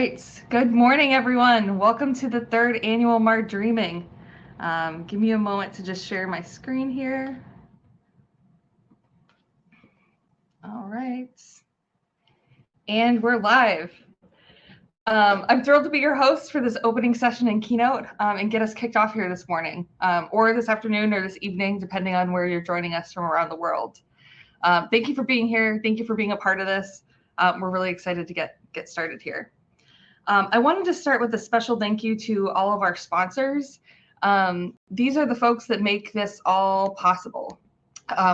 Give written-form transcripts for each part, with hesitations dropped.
right. Good morning, everyone. Welcome to the third annual MarDreamin. Give me a moment to just share my screen here. All right. And we're live. I'm thrilled to be your host for this opening session and keynote and get us kicked off here this morning, or this afternoon or this evening, depending on where you're joining us from around the world. Thank you for being here. Thank you for being a part of this. We're really excited to get started here. I wanted to start with a special thank you to all of our sponsors. These are the folks that make this all possible.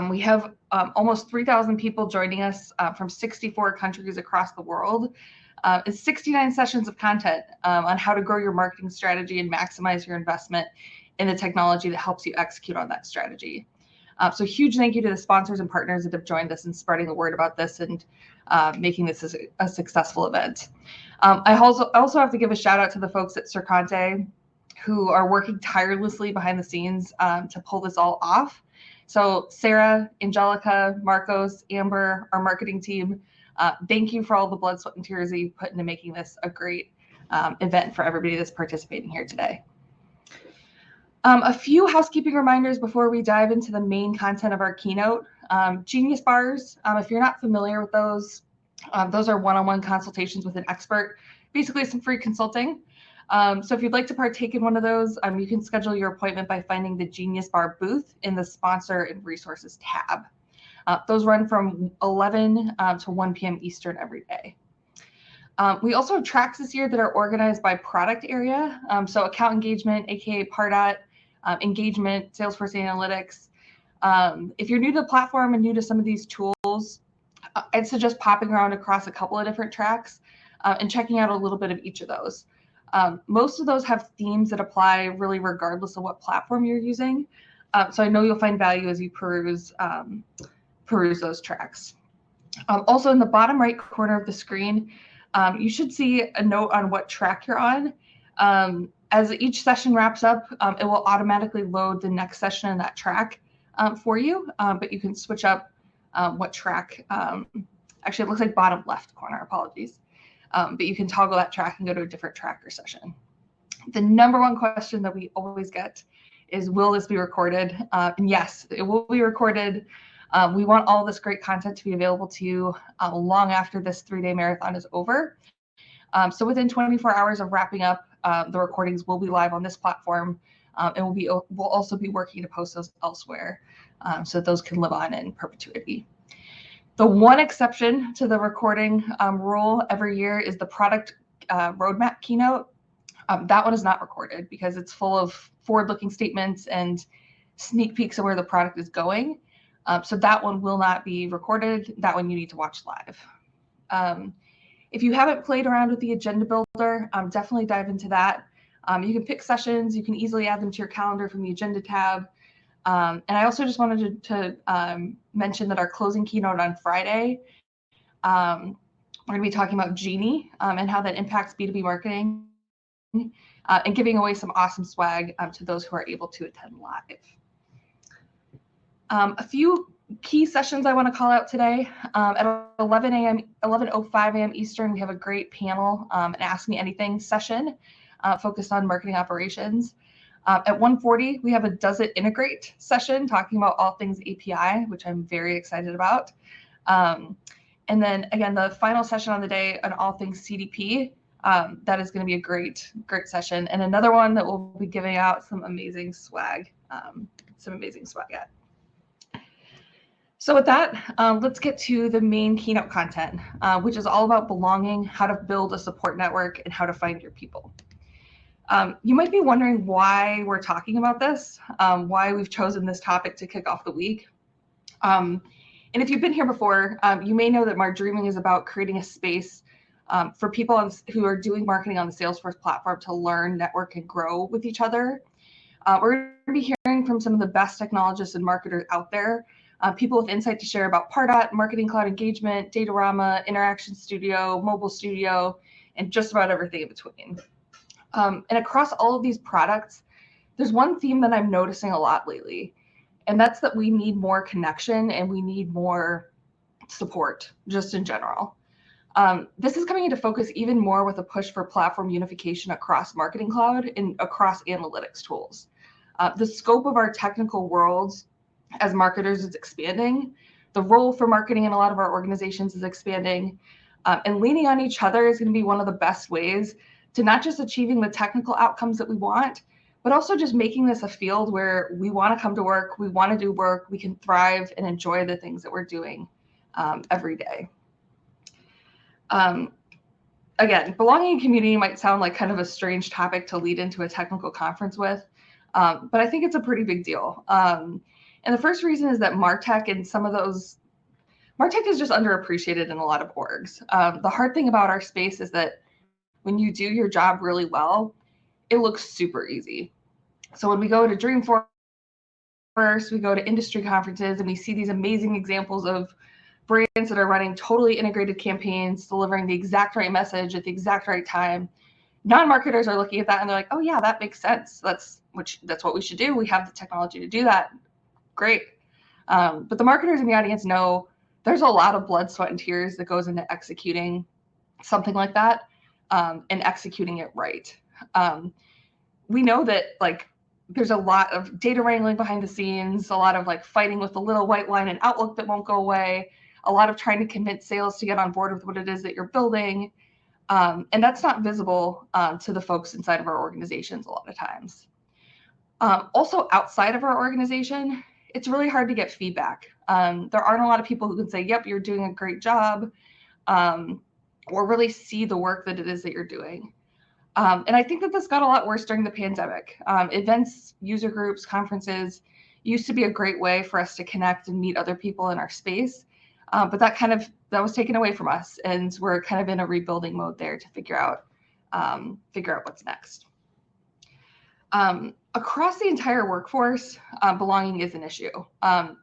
We have almost 3,000 people joining us from 64 countries across the world. It's 69 sessions of content on how to grow your marketing strategy and maximize your investment in the technology that helps you execute on that strategy. So huge thank you to the sponsors and partners that have joined us in spreading the word about this and making this a successful event. I also have to give a shout out to the folks at Circonte who are working tirelessly behind the scenes to pull this all off. So Sarah, Angelica, Marcos, Amber, our marketing team, thank you for all the blood, sweat, and tears that you put into making this a great event for everybody that's participating here today. A few housekeeping reminders before we dive into the main content of our keynote. Genius bars, if you're not familiar with those are one-on-one consultations with an expert, basically some free consulting. So if you'd like to partake in one of those, you can schedule your appointment by finding the Genius Bar booth in the Sponsor and Resources tab. Those run from 11 to 1 p.m. Eastern every day. We also have tracks this year that are organized by product area. So account engagement, aka Pardot, engagement, Salesforce Analytics. If you're new to the platform and new to some of these tools, I'd suggest popping around across a couple of different tracks and checking out a little bit of each of those. Most of those have themes that apply really regardless of what platform you're using. So I know you'll find value as you peruse those tracks. Also in the bottom right corner of the screen, you should see a note on what track you're on. As each session wraps up, it will automatically load the next session in that track for you, but you can switch up what track. Actually, it looks like bottom left corner, apologies. But you can toggle that track and go to a different track or session. The number one question that we always get is, will this be recorded? And yes, it will be recorded. We want all this great content to be available to you long after this 3-day marathon is over. So within 24 hours of wrapping up, the recordings will be live on this platform, and we'll also be working to post those elsewhere so those can live on in perpetuity. The one exception to the recording rule every year is the product roadmap keynote. That one is not recorded because it's full of forward-looking statements and sneak peeks of where the product is going. So that one will not be recorded. That one you need to watch live. If you haven't played around with the agenda builder, definitely dive into that. You can pick sessions. You can easily add them to your calendar from the agenda tab. And I also just wanted to mention that our closing keynote on Friday, we're going to be talking about Genie and how that impacts B2B marketing and giving away some awesome swag to those who are able to attend live. A few key sessions I want to call out today. At 11:05 a.m. Eastern, we have a great panel, an Ask Me Anything session focused on marketing operations. At 1:40, we have a Does It Integrate session talking about all things API, which I'm very excited about. And then again, the final session on the day on all things CDP, that is going to be a great session. And another one that we'll be giving out some amazing swag at. So with that, let's get to the main keynote content, which is all about belonging, how to build a support network, and how to find your people. You might be wondering why we're talking about this, why we've chosen this topic to kick off the week. And if you've been here before, you may know that MarDreamin is about creating a space for people who are doing marketing on the Salesforce platform to learn, network, and grow with each other. We're going to be hearing from some of the best technologists and marketers out there, people with insight to share about Pardot, Marketing Cloud Engagement, Datorama, Interaction Studio, Mobile Studio, and just about everything in between. And across all of these products, there's one theme that I'm noticing a lot lately, and that's that we need more connection and we need more support just in general. This is coming into focus even more with a push for platform unification across Marketing Cloud and across analytics tools. The scope of our technical worlds as marketers is expanding. The role for marketing in a lot of our organizations is expanding. And leaning on each other is going to be one of the best ways to not just achieving the technical outcomes that we want, but also just making this a field where we want to come to work, we want to do work, we can thrive and enjoy the things that we're doing every day. Again, belonging in community might sound like kind of a strange topic to lead into a technical conference with, but I think it's a pretty big deal. And the first reason is that MarTech and MarTech is just underappreciated in a lot of orgs. The hard thing about our space is that when you do your job really well, it looks super easy. So when we go to Dreamforce, we go to industry conferences, and we see these amazing examples of brands that are running totally integrated campaigns, delivering the exact right message at the exact right time. Non-marketers are looking at that and they're like, oh yeah, that makes sense. That's what we should do. We have the technology to do that. Great. But the marketers in the audience know there's a lot of blood, sweat, and tears that goes into executing something like that, and executing it right. We know that there's a lot of data wrangling behind the scenes, a lot of fighting with the little white line in Outlook that won't go away, a lot of trying to convince sales to get on board with what it is that you're building. And that's not visible to the folks inside of our organizations a lot of times. Also outside of our organization, it's really hard to get feedback. There aren't a lot of people who can say, yep, you're doing a great job, or really see the work that it is that you're doing. And I think that this got a lot worse during the pandemic. Events, user groups, conferences used to be a great way for us to connect and meet other people in our space. But that was taken away from us, and we're kind of in a rebuilding mode there to figure out what's next. Across the entire workforce, belonging is an issue.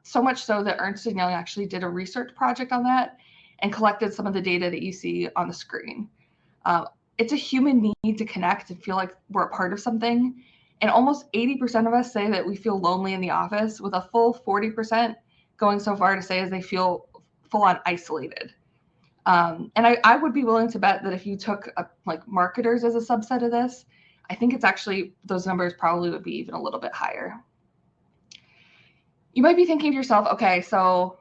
So much so that Ernst & Young actually did a research project on that and collected some of the data that you see on the screen. It's a human need to connect and feel like we're a part of something. And almost 80% of us say that we feel lonely in the office, with a full 40% going so far to say as they feel full-on isolated. And I would be willing to bet that if you took marketers as a subset of this, I think it's actually, those numbers probably would be even a little bit higher. You might be thinking to yourself, okay, so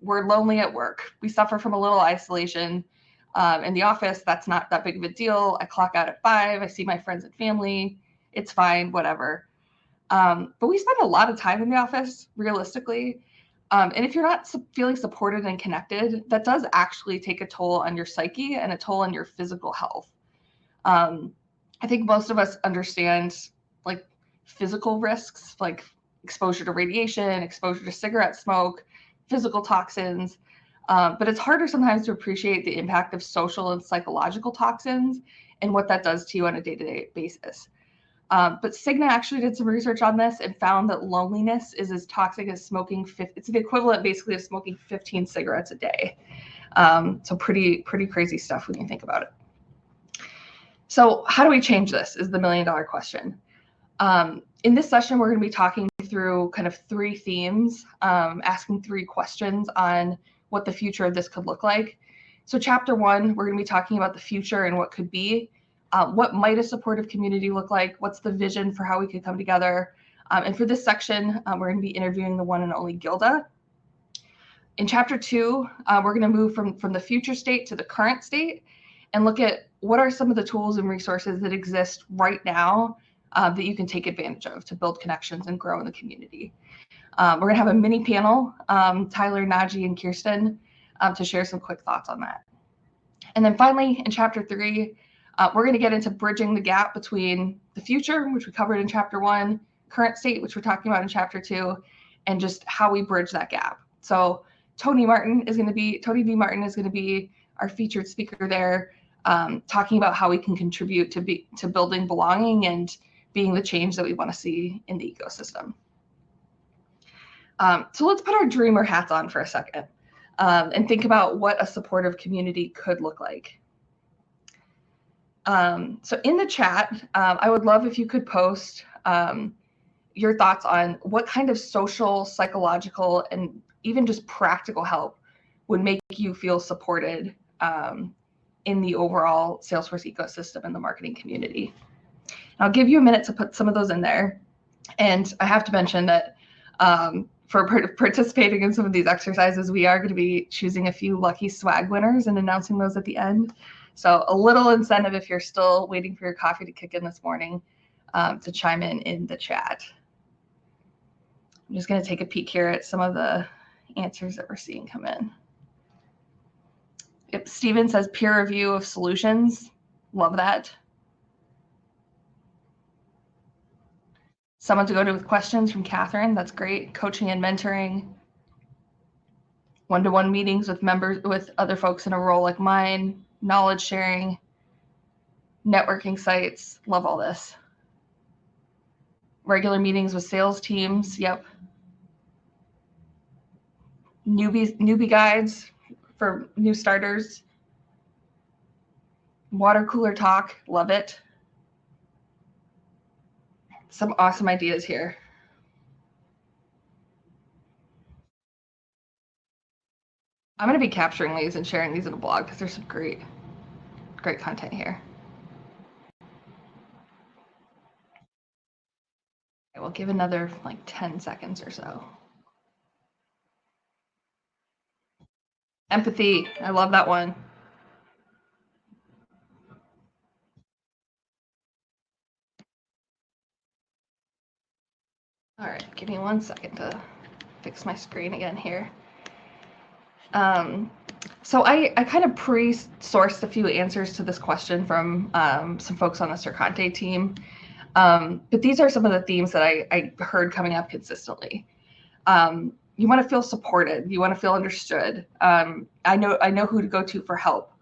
we're lonely at work. We suffer from a little isolation. In the office, that's not that big of a deal. I clock out at 5. I see my friends and family. It's fine, whatever. But we spend a lot of time in the office, realistically. And if you're not feeling supported and connected, that does actually take a toll on your psyche and a toll on your physical health. I think most of us understand physical risks, like exposure to radiation, exposure to cigarette smoke, physical toxins. But it's harder sometimes to appreciate the impact of social and psychological toxins and what that does to you on a day-to-day basis. But Cigna actually did some research on this and found that loneliness is as toxic as smoking. It's the equivalent basically of smoking 15 cigarettes a day. So pretty crazy stuff when you think about it. So how do we change this is the million-dollar question. In this session, we're going to be talking through kind of 3 themes, asking 3 questions on what the future of this could look like. So chapter 1, we're going to be talking about the future and what could be. What might a supportive community look like? What's the vision for how we could come together? And for this section, we're going to be interviewing the one and only Guilda. In chapter 2, we're going to move from the future state to the current state and look at what are some of the tools and resources that exist right now that you can take advantage of to build connections and grow in the community. We're going to have a mini panel, Tyler, Najee, and Kirsten, to share some quick thoughts on that. And then finally, in chapter 3, we're going to get into bridging the gap between the future, which we covered in chapter 1, current state, which we're talking about in chapter 2, and just how we bridge that gap. So Toni V. Martin is going to be our featured speaker there, talking about how we can contribute to building belonging and being the change that we want to see in the ecosystem. So let's put our dreamer hats on for a second and think about what a supportive community could look like. So in the chat, I would love if you could post your thoughts on what kind of social, psychological, and even just practical help would make you feel supported in the overall Salesforce ecosystem and the marketing community. I'll give you a minute to put some of those in there. And I have to mention that for participating in some of these exercises, we are going to be choosing a few lucky swag winners and announcing those at the end. So a little incentive if you're still waiting for your coffee to kick in this morning to chime in the chat. I'm just going to take a peek here at some of the answers that we're seeing come in. Yep, Steven says peer review of solutions. Love that. Someone to go to with questions from Catherine. That's great. Coaching and mentoring. One-to-one meetings with members, with other folks in a role like mine. Knowledge sharing. Networking sites. Love all this. Regular meetings with sales teams. Yep. Newbie guides for new starters. Water cooler talk. Love it. Some awesome ideas here. I'm going to be capturing these and sharing these in a blog because there's some great content here. Okay, we'll give another like 10 seconds or so. Empathy. I love that one. All right, give me 1 second to fix my screen again here. So I kind of pre-sourced a few answers to this question from some folks on the Sercante team. But these are some of the themes that I heard coming up consistently. You want to feel supported. You want to feel understood. I know who to go to for help.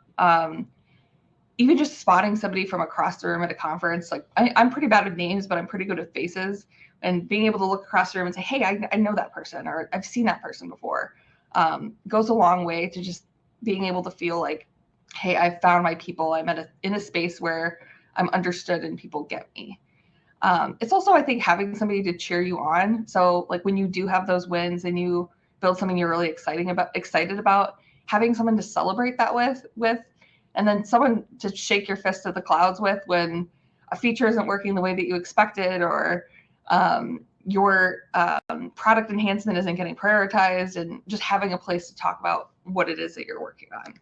Even just spotting somebody from across the room at a conference, like I'm pretty bad with names, but I'm pretty good with faces. And being able to look across the room and say, hey, I know that person, or I've seen that person before, goes a long way to just being able to feel like, hey, I've found my people. I'm in a space where I'm understood and people get me. It's also, I think, having somebody to cheer you on. So like when you do have those wins and you build something you're really excited about, having someone to celebrate that with, and then someone to shake your fist at the clouds with when a feature isn't working the way that you expected, or your product enhancement isn't getting prioritized, and just having a place to talk about what it is that you're working on.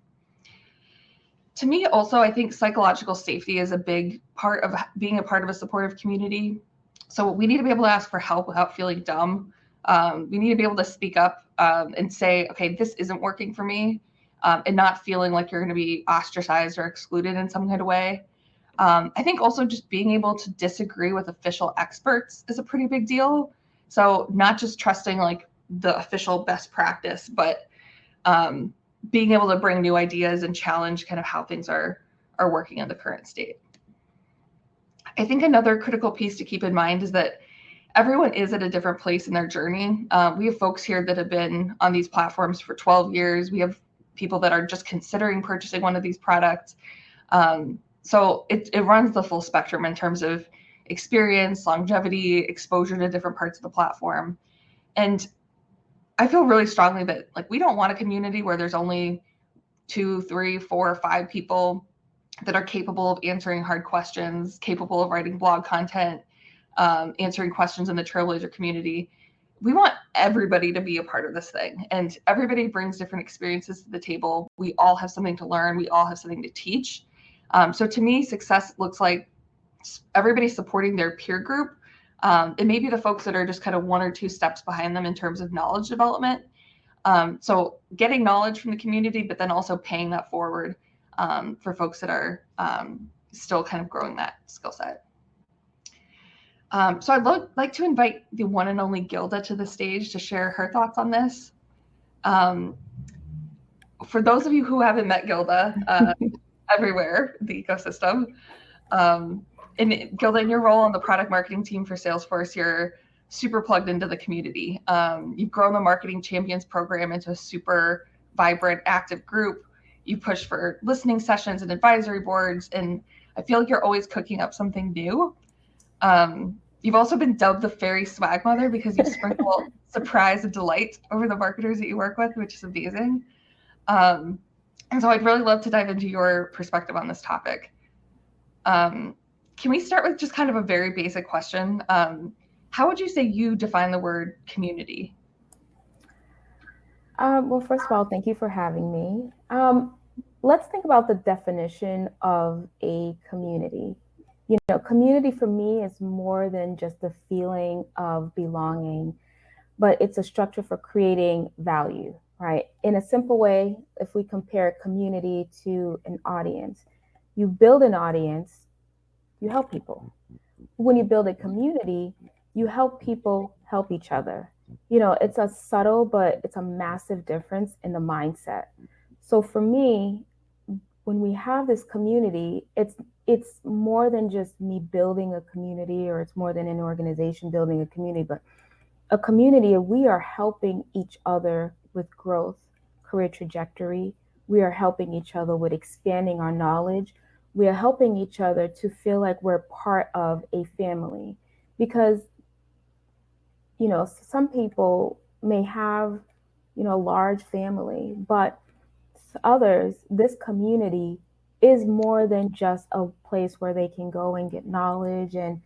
To me, also, I think psychological safety is a big part of being a part of a supportive community. So we need to be able to ask for help without feeling dumb. We need to be able to speak up and say, okay, this isn't working for me, and not feeling like you're going to be ostracized or excluded in some kind of way. I think also just being able to disagree with official experts is a pretty big deal. So not just trusting like the official best practice, but being able to bring new ideas and challenge kind of how things are working in the current state. I think another critical piece to keep in mind is that everyone is at a different place in their journey. We have folks here that have been on these platforms for 12 years. We have people that are just considering purchasing one of these products. So it runs the full spectrum in terms of experience, longevity, exposure to different parts of the platform. And I feel really strongly that like we don't want a community where there's only 2, 3, 4, 5 people that are capable of answering hard questions, capable of writing blog content, answering questions in the Trailblazer community. We want everybody to be a part of this thing, and everybody brings different experiences to the table. We all have something to learn. We all have something to teach. So to me, success looks like everybody supporting their peer group. It may be the folks that are just kind of 1 or 2 steps behind them in terms of knowledge development. So getting knowledge from the community, but then also paying that forward for folks that are still kind of growing that skill set. So I'd like to invite the one and only Guilda to the stage to share her thoughts on this. For those of you who haven't met Guilda, everywhere the ecosystem, Guilda, in your role on the product marketing team for Salesforce, you're super plugged into the community. You've grown the Marketing Champions program into a super vibrant, active group. You push for listening sessions and advisory boards, and I feel like you're always cooking up something new. You've also been dubbed the fairy swag mother because you sprinkle surprise and delight over the marketers that you work with, which is amazing. And so I'd really love to dive into your perspective on this topic. Can we start with just kind of a very basic question? How would you say you define the word community? Well, first of all, thank you for having me. Let's think about the definition of a community. Community for me is more than just the feeling of belonging, but it's a structure for creating value, right? In a simple way, if we compare community to an audience, you build an audience, you help people. When you build a community, you help people help each other. It's a subtle, but it's a massive difference in the mindset. So for me, when we have this community, it's more than just me building a community, or it's more than an organization building a community, but a community, we are helping each other with growth, career trajectory. We are helping each other with expanding our knowledge. We are helping each other to feel like we're part of a family. Because, some people may have, a large family, but others, this community is more than just a place where they can go and get knowledge and,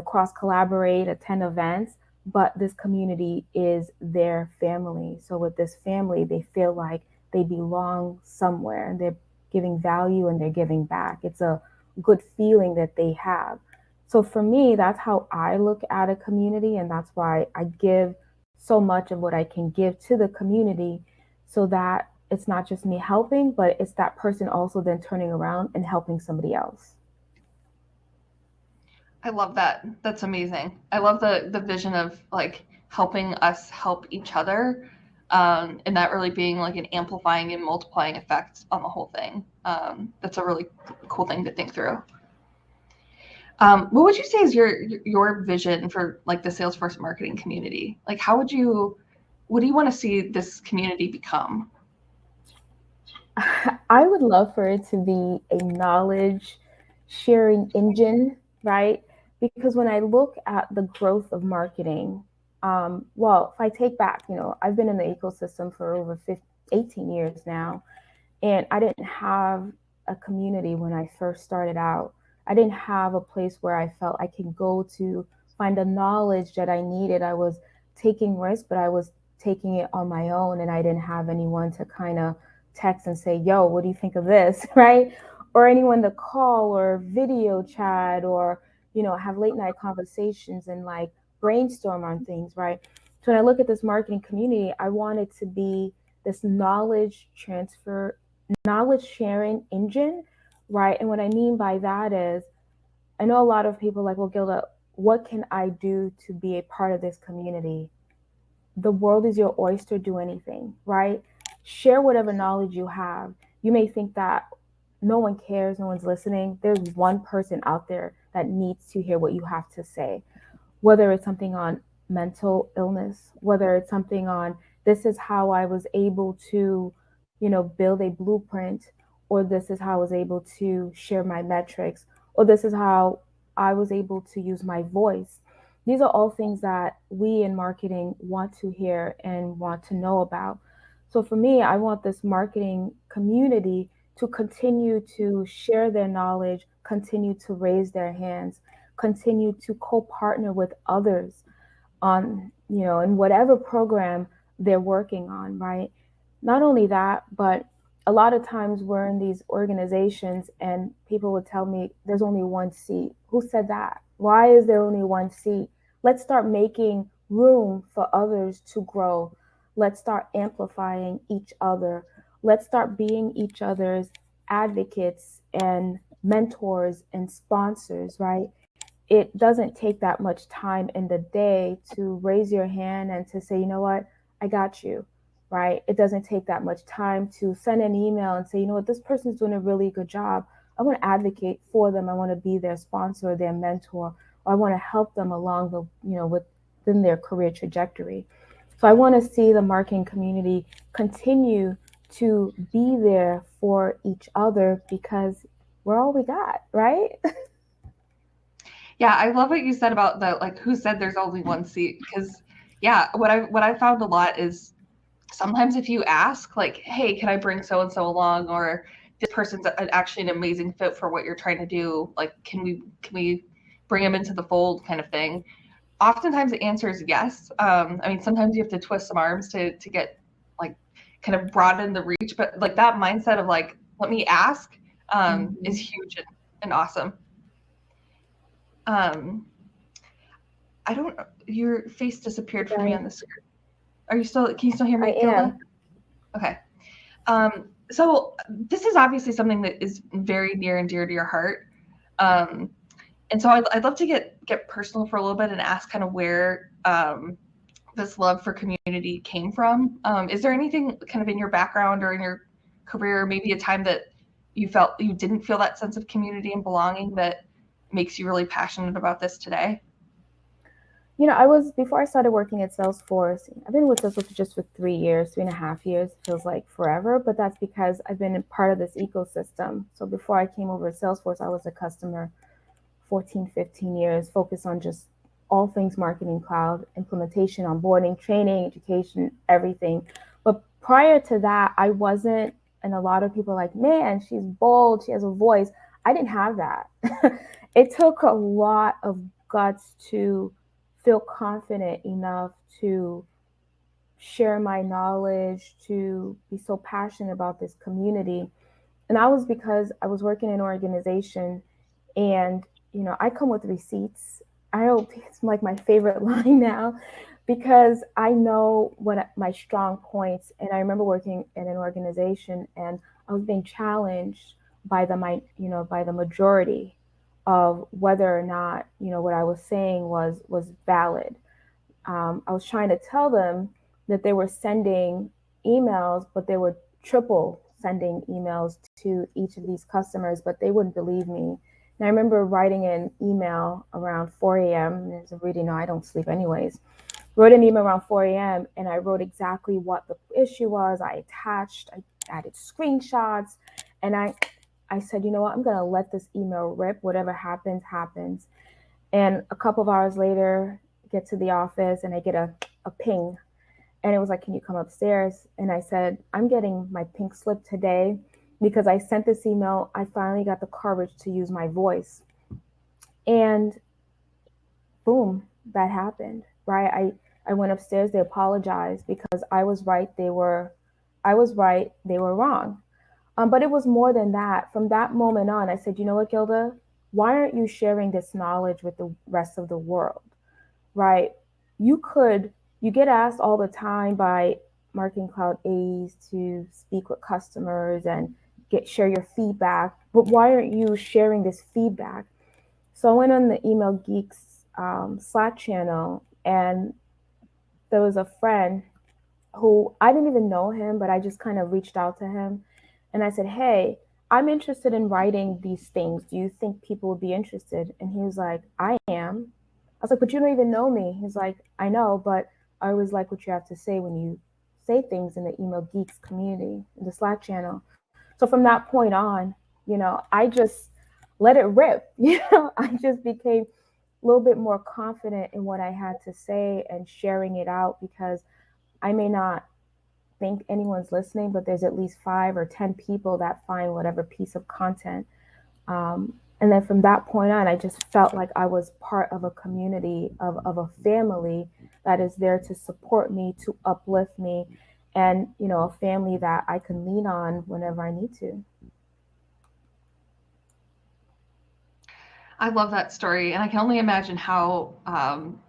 cross collaborate, attend events, but this community is their family. So with this family, they feel like they belong somewhere, and they're giving value and they're giving back. It's a good feeling that they have. So for me, that's how I look at a community, and that's why I give so much of what I can give to the community, so that it's not just me helping, but it's that person also then turning around and helping somebody else. I love that. That's amazing. I love the vision of like helping us help each other, and that really being like an amplifying and multiplying effect on the whole thing. That's a really cool thing to think through. What would you say is your vision for like the Salesforce marketing community? Like, what do you want to see this community become? I would love for it to be a knowledge sharing engine, right? Because when I look at the growth of marketing, well, if I take back, I've been in the ecosystem for over 18 years now, and I didn't have a community when I first started out. I didn't have a place where I felt I could go to find the knowledge that I needed. I was taking risks, but I was taking it on my own, and I didn't have anyone to kind of text and say, yo, what do you think of this? Right? Or anyone to call or video chat, or, have late night conversations and like brainstorm on things, right? So when I look at this marketing community, I want it to be this knowledge sharing engine, right? And what I mean by that is, I know a lot of people like, well, Gilda, what can I do to be a part of this community? The world is your oyster, do anything, right? Share whatever knowledge you have. You may think that no one cares, no one's listening. There's one person out there that needs to hear what you have to say, whether it's something on mental illness, whether it's something on this is how I was able to, build a blueprint, or this is how I was able to share my metrics, or this is how I was able to use my voice. These are all things that we in marketing want to hear and want to know about. So for me, I want this marketing community to continue to share their knowledge, continue to raise their hands, continue to co-partner with others on, in whatever program they're working on, right? Not only that, but a lot of times we're in these organizations and people would tell me there's only one seat. Who said that? Why is there only one seat? Let's start making room for others to grow. Let's start amplifying each other. Let's start being each other's advocates and mentors and sponsors, right? It doesn't take that much time in the day to raise your hand and to say, you know what, I got you, right? It doesn't take that much time to send an email and say, you know what, this person's doing a really good job. I want to advocate for them. I want to be their sponsor, their mentor, or I want to help them along the, within their career trajectory. So I want to see the marketing community continue to be there for each other, because we're all we got, right? Yeah, I love what you said about the like who said there's only one seat because yeah, what I found a lot is sometimes if you ask, like, hey, can I bring so and so along, or this person's actually an amazing fit for what you're trying to do, like, can we bring them into the fold, kind of thing. Oftentimes the answer is yes. I mean, sometimes you have to twist some arms to get, like, kind of broaden the reach, but like that mindset of like, let me ask, is huge and awesome. I don't, your face disappeared from me on the screen. Can you still hear me, Guilda? Okay. So this is obviously something that is very near and dear to your heart. And so I'd love to get personal for a little bit and ask kind of where this love for community came from. Is there anything kind of in your background or in your career, maybe a time that you felt you didn't feel that sense of community and belonging that makes you really passionate about this today? You know, before I started working at Salesforce, I've been with Salesforce just for 3 years, 3.5 years, feels like forever, but that's because I've been a part of this ecosystem. So before I came over to Salesforce, I was a customer 14, 15 years, focused on just all things marketing cloud, implementation, onboarding, training, education, everything. But prior to that, I wasn't, and a lot of people are like, man, she's bold, she has a voice. I didn't have that. It took a lot of guts to feel confident enough to share my knowledge, to be so passionate about this community. And that was because I was working in an organization, and you know, I come with receipts. I don't think it's like my favorite line now, because I know what my strong points. And I remember working in an organization, and I was being challenged by the majority of whether or not, you know, what I was saying was valid. I was trying to tell them that they were sending emails, but they were triple sending emails to each of these customers, but they wouldn't believe me. And I remember writing an email around 4 a.m. As a reading, no, I don't sleep anyways. Wrote an email around 4 a.m. and I wrote exactly what the issue was. I added screenshots, and I said, you know what, I'm gonna let this email rip. Whatever happens, happens. And a couple of hours later, get to the office and I get a ping, and it was like, can you come upstairs? And I said, I'm getting my pink slip today because I sent this email. I finally got the courage to use my voice. And boom, that happened, right? I went upstairs, they apologized because I was right, they were wrong. But it was more than that. From that moment on, I said, you know what, Guilda, why aren't you sharing this knowledge with the rest of the world, right? You get asked all the time by marketing cloud A's to speak with customers and share your feedback, but why aren't you sharing this feedback? So I went on the Email Geeks Slack channel, and there was a friend who I didn't even know him, but I just kind of reached out to him and I said, hey, I'm interested in writing these things. Do you think people would be interested? And he was like, I am. I was like, but you don't even know me. He's like, I know, but I always like what you have to say when you say things in the Email Geeks community, in the Slack channel. So from that point on, you know, I just let it rip. You know, I just became a little bit more confident in what I had to say and sharing it out, because I may not think anyone's listening, but there's at least 5 or 10 people that find whatever piece of content. And then from that point on, I just felt like I was part of a community, of a family that is there to support me, to uplift me, and, you know, a family that I can lean on whenever I need to. I love that story, and I can only imagine how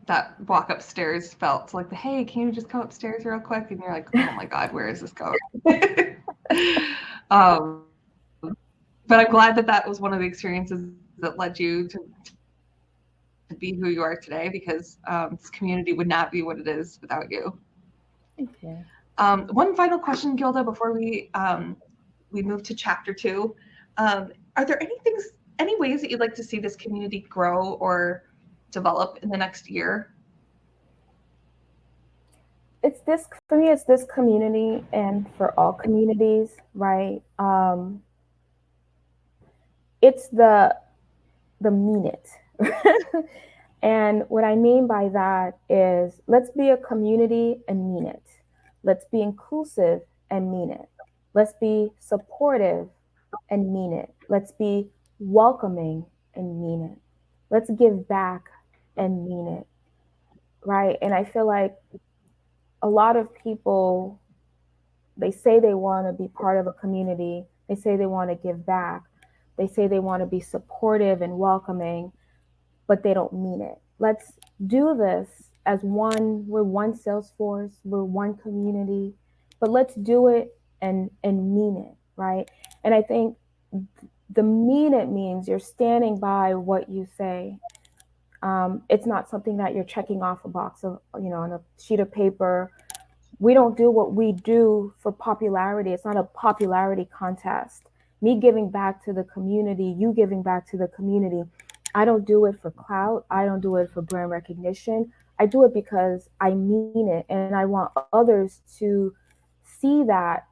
that walk upstairs felt. Like, hey, can you just come upstairs real quick? And you're like, oh my God, where is this going? But I'm glad that was one of the experiences that led you to be who you are today, because this community would not be what it is without you. Thank you. One final question, Guilda, before we move to chapter 2. Are there any ways that you'd like to see this community grow or develop in the next year? For me, it's this community, and for all communities, right? It's the mean it. And what I mean by that is, let's be a community and mean it. Let's be inclusive and mean it. Let's be supportive and mean it. Let's be welcoming and mean it. Let's give back and mean it. Right. And I feel like a lot of people, they say they want to be part of a community, they say they want to give back, they say they want to be supportive and welcoming, but they don't mean it. Let's do this as one. We're one Salesforce, we're one community, but let's do it and mean it, right? And I think the mean it means you're standing by what you say. It's not something that you're checking off a box of, on a sheet of paper. We don't do what we do for popularity. It's not a popularity contest. Me giving back to the community, you giving back to the community. I don't do it for clout. I don't do it for brand recognition. I do it because I mean it, and I want others to see that,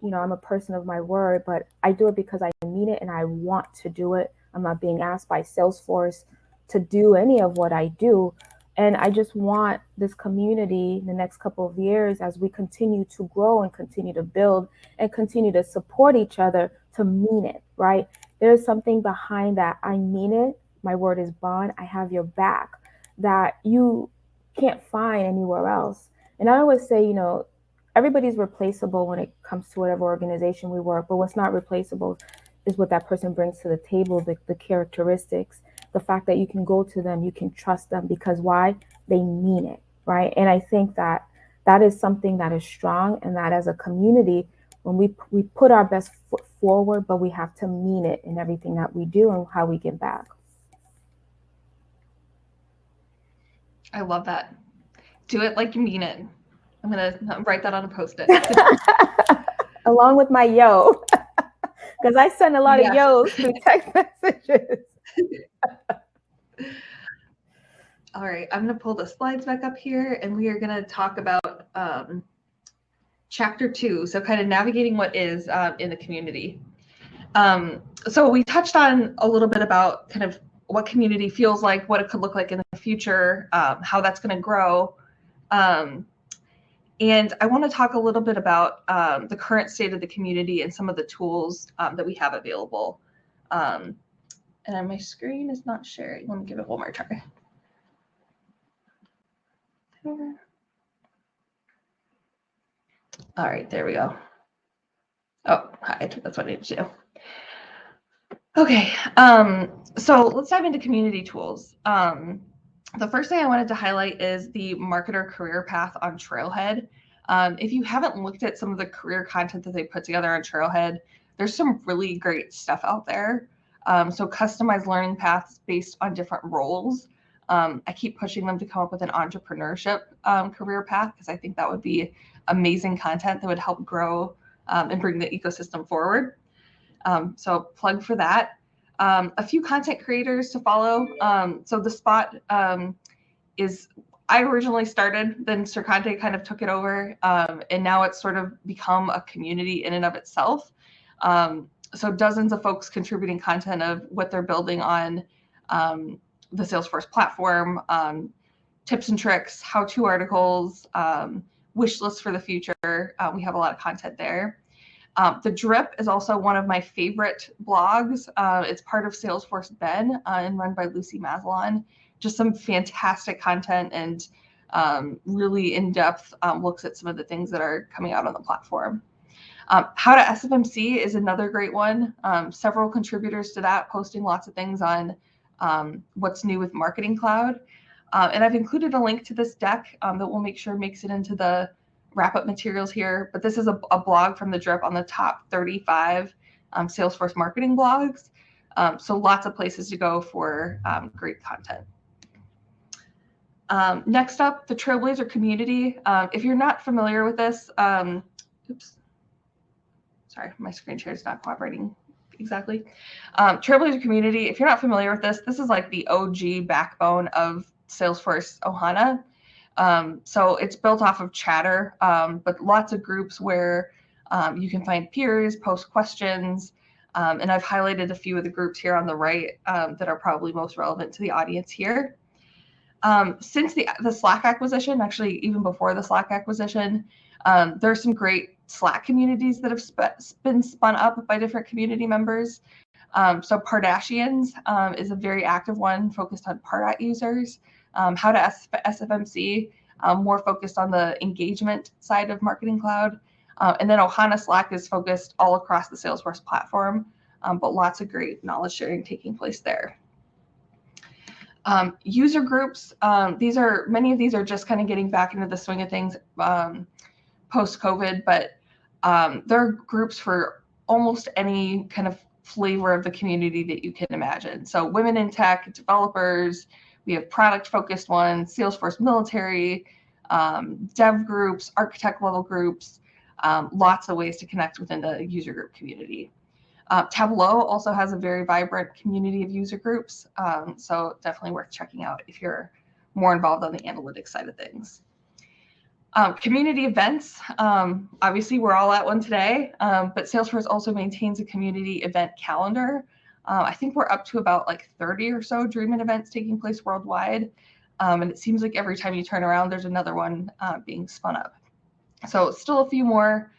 I'm a person of my word, but I do it because I mean it and I want to do it. I'm not being asked by Salesforce to do any of what I do. And I just want this community in the next couple of years, as we continue to grow and continue to build and continue to support each other, to mean it, right? There's something behind that. I mean it. My word is bond. I have your back, that you can't find anywhere else. And I always say, everybody's replaceable when it comes to whatever organization we work, but what's not replaceable is what that person brings to the table, the characteristics, the fact that you can go to them, you can trust them, because why? They mean it, right? And I think that is something that is strong, and that as a community, when we put our best foot forward, but we have to mean it in everything that we do and how we give back. I love that. Do it like you mean it. I'm going to write that on a Post-it. Along with my yo, because I send a lot of yos through text messages. All right, I'm going to pull the slides back up here, and we are going to talk about Chapter 2, so kind of navigating what is in the community. So we touched on a little bit about kind of what community feels like, what it could look like in the future, how that's going to grow. And I want to talk a little bit about the current state of the community and some of the tools that we have available. And my screen is not sharing. Let me give it one more try. All right, there we go. Oh, hide. That's what I need to do. Okay, so let's dive into community tools. The first thing I wanted to highlight is the marketer career path on Trailhead. If you haven't looked at some of the career content that they put together on Trailhead, there's some really great stuff out there. So customized learning paths based on different roles. I keep pushing them to come up with an entrepreneurship career path, because I think that would be amazing content that would help grow and bring the ecosystem forward. So plug for that. A few content creators to follow. So the spot is, I originally started, then Sercante kind of took it over, and now it's sort of become a community in and of itself. So dozens of folks contributing content of what they're building on the Salesforce platform, tips and tricks, how-to articles, wish lists for the future. We have a lot of content there. The Drip is also one of my favorite blogs. It's part of Salesforce Ben and run by Lucy Maslon. Just some fantastic content and really in-depth looks at some of the things that are coming out on the platform. How to SFMC is another great one. Several contributors to that, posting lots of things on what's new with Marketing Cloud. And I've included a link to this deck that we'll make sure makes it into the wrap-up materials here. But this is a blog from the Drip on the top 35 Salesforce marketing blogs. So lots of places to go for great content. Next up, the Trailblazer community. If you're not familiar with this, oops, sorry, my screen share is not cooperating exactly. Trailblazer community, if you're not familiar with this, this is like the OG backbone of Salesforce Ohana. So it's built off of Chatter, but lots of groups where you can find peers, post questions, and I've highlighted a few of the groups here on the right that are probably most relevant to the audience here. Since the Slack acquisition, actually even before the Slack acquisition, there are some great Slack communities that have been spun up by different community members. So Pardashians is a very active one focused on Pardot users. How to SFMC, more focused on the engagement side of Marketing Cloud. And then Ohana Slack is focused all across the Salesforce platform, but lots of great knowledge sharing taking place there. User groups, many of these are just kind of getting back into the swing of things post-COVID, but there are groups for almost any kind of flavor of the community that you can imagine. So women in tech, developers, we have product-focused ones, Salesforce military, dev groups, architect level groups, lots of ways to connect within the user group community. Tableau also has a very vibrant community of user groups, so definitely worth checking out if you're more involved on the analytics side of things. Community events, obviously we're all at one today, but Salesforce also maintains a community event calendar. I think we're up to about like 30 or so DREAMin events taking place worldwide, and it seems like every time you turn around, there's another one being spun up. So still a few more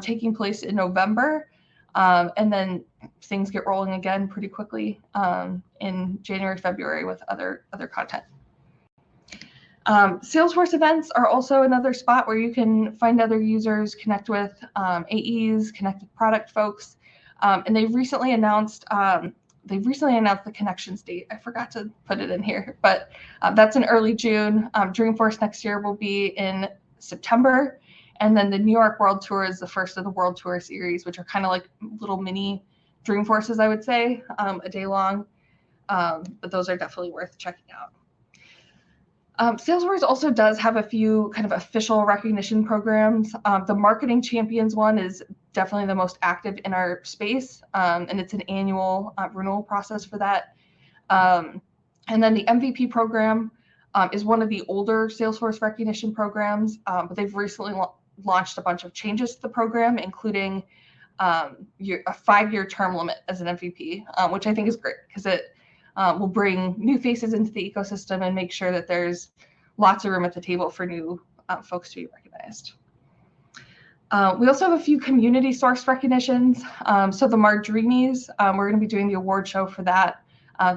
taking place in November. And then things get rolling again pretty quickly in January, February with other content. Salesforce events are also another spot where you can find other users, connect with AEs, connect with product folks. And they've recently announced the connections date. I forgot to put it in here, but that's in early June. Dreamforce next year will be in September. And then the New York World Tour is the first of the World Tour series, which are kind of like little mini Dreamforces, I would say, a day long. But those are definitely worth checking out. Salesforce also does have a few kind of official recognition programs. The Marketing Champions one is definitely the most active in our space, and it's an annual renewal process for that. And then the MVP program is one of the older Salesforce recognition programs, but they've recently launched a bunch of changes to the program, including a 5-year term limit as an MVP, which I think is great because it will bring new faces into the ecosystem and make sure that there's lots of room at the table for new folks to be recognized. We also have a few community source recognitions. So the MarDreamies, we're going to be doing the award show for that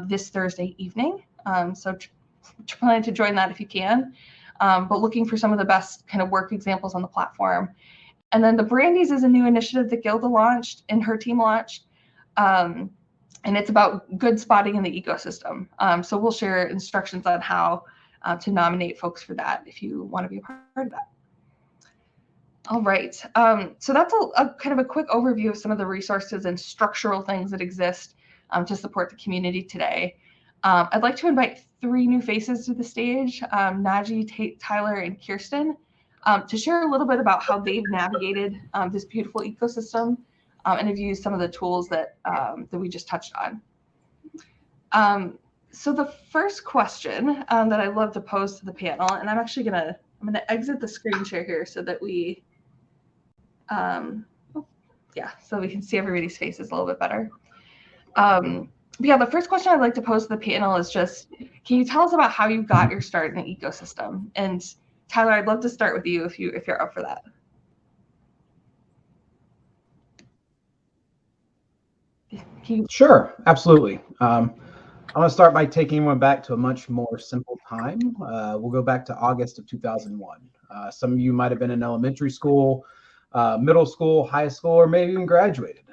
this Thursday evening. So plan to join that if you can. But looking for some of the best kind of work examples on the platform. And then the Brandies is a new initiative that Guilda launched and her team launched. And it's about good spotting in the ecosystem. So we'll share instructions on how to nominate folks for that if you want to be a part of that. All right. So that's a kind of a quick overview of some of the resources and structural things that exist to support the community today. I'd like to invite 3 new faces to the stage, Najee, Tyler, and Kirsten, to share a little bit about how they've navigated this beautiful ecosystem and have used some of the tools that we just touched on. So the first question that I'd love to pose to the panel, and I'm gonna exit the screen share here so that we, so we can see everybody's faces a little bit better. Yeah, the first question I'd like to pose to the panel is just, can you tell us about how you got your start in the ecosystem? And Tyler, I'd love to start with you if you're up for that. Sure, absolutely. I want to start by taking one back to a much more simple time. We'll go back to August of 2001. Some of you might have been in elementary school, middle school, high school, or maybe even graduated.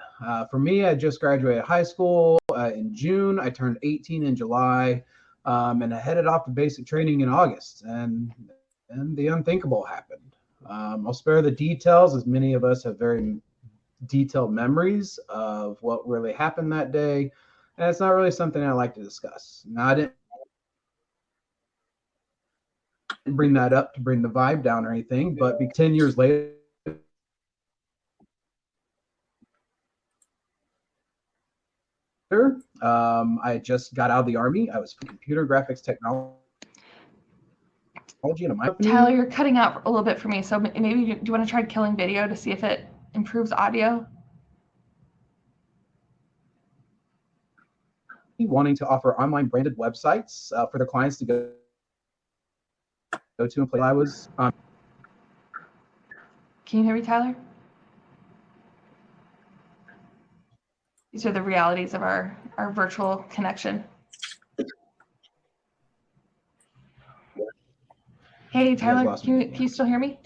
For me, I just graduated high school in June. I turned 18 in July, and I headed off to basic training in August, and the unthinkable happened. I'll spare the details, as many of us have very detailed memories of what really happened that day, and it's not really something I like to discuss. Now, I didn't bring that up to bring the vibe down or anything, but 10 years later, I just got out of the Army. I was computer graphics technology in a company. Tyler, you're cutting out a little bit for me, so maybe do you want to try killing video to see if it improves audio? Wanting to offer online branded websites for their clients to go go to and play. I was Can you hear me, Tyler? These are the realities of our virtual connection. Hey, Tyler, can you still hear me?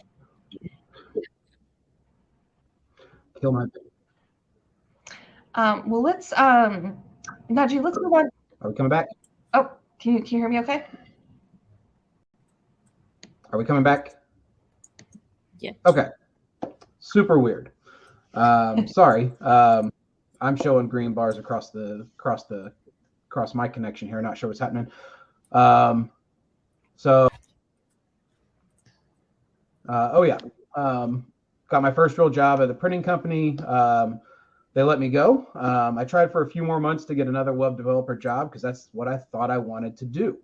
kill my. Well, let's Najee, let's move on. Are we coming back? Oh, can you hear me okay? Are we coming back? Yeah. Okay. Super weird. Sorry. I'm showing green bars across my connection here. Not sure what's happening. Got my first real job at a printing company. They let me go. I tried for a few more months to get another web developer job because that's what I thought I wanted to do.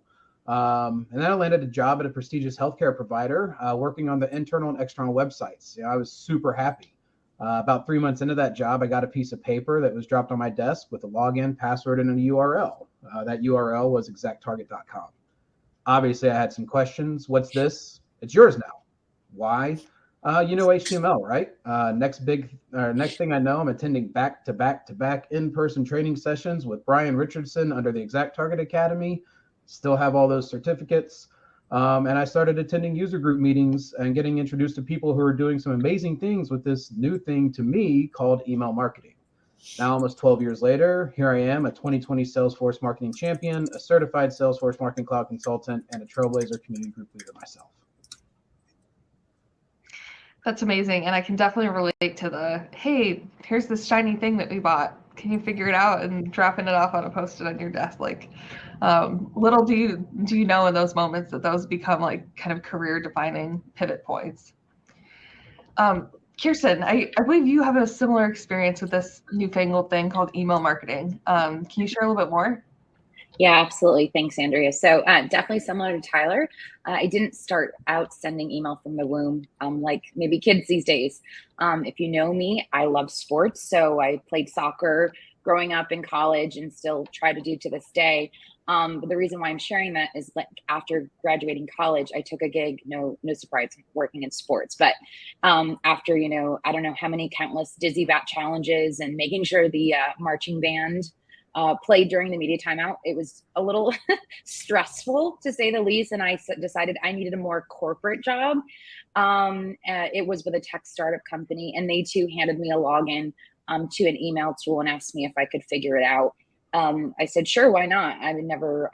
And then I landed a job at a prestigious healthcare provider working on the internal and external websites. I was super happy. About 3 months into that job, I got a piece of paper that was dropped on my desk with a login, password, and a URL. That URL was exacttarget.com. Obviously, I had some questions. What's this? It's yours now. Why? HTML, right? Next thing I know, I'm attending back-to-back in-person training sessions with Brian Richardson under the Exact Target Academy. Still have all those certificates. And I started attending user group meetings and getting introduced to people who are doing some amazing things with this new thing to me called email marketing. Now, almost 12 years later, here I am, a 2020 Salesforce marketing champion, a certified Salesforce marketing cloud consultant, and a Trailblazer community group leader myself. That's amazing. And I can definitely relate to the, hey, here's this shiny thing that we bought. Can you figure it out? And dropping it off on a Post-it on your desk. Like, little do you know in those moments that those become like kind of career defining pivot points. Kirsten, I believe you have a similar experience with this newfangled thing called email marketing. Can you share a little bit more? Yeah, absolutely. Thanks, Andrea. So definitely similar to Tyler. I didn't start out sending email from the womb like maybe kids these days. If you know me, I love sports. So I played soccer growing up in college and still try to do to this day. But the reason why I'm sharing that is like after graduating college, I took a gig, no surprise, working in sports. But after, I don't know how many countless dizzy bat challenges and making sure the marching band played during the media timeout, it was a little stressful to say the least. And I decided I needed a more corporate job. It was with a tech startup company, and they too handed me a login to an email tool and asked me if I could figure it out. I said, sure, why not? I would never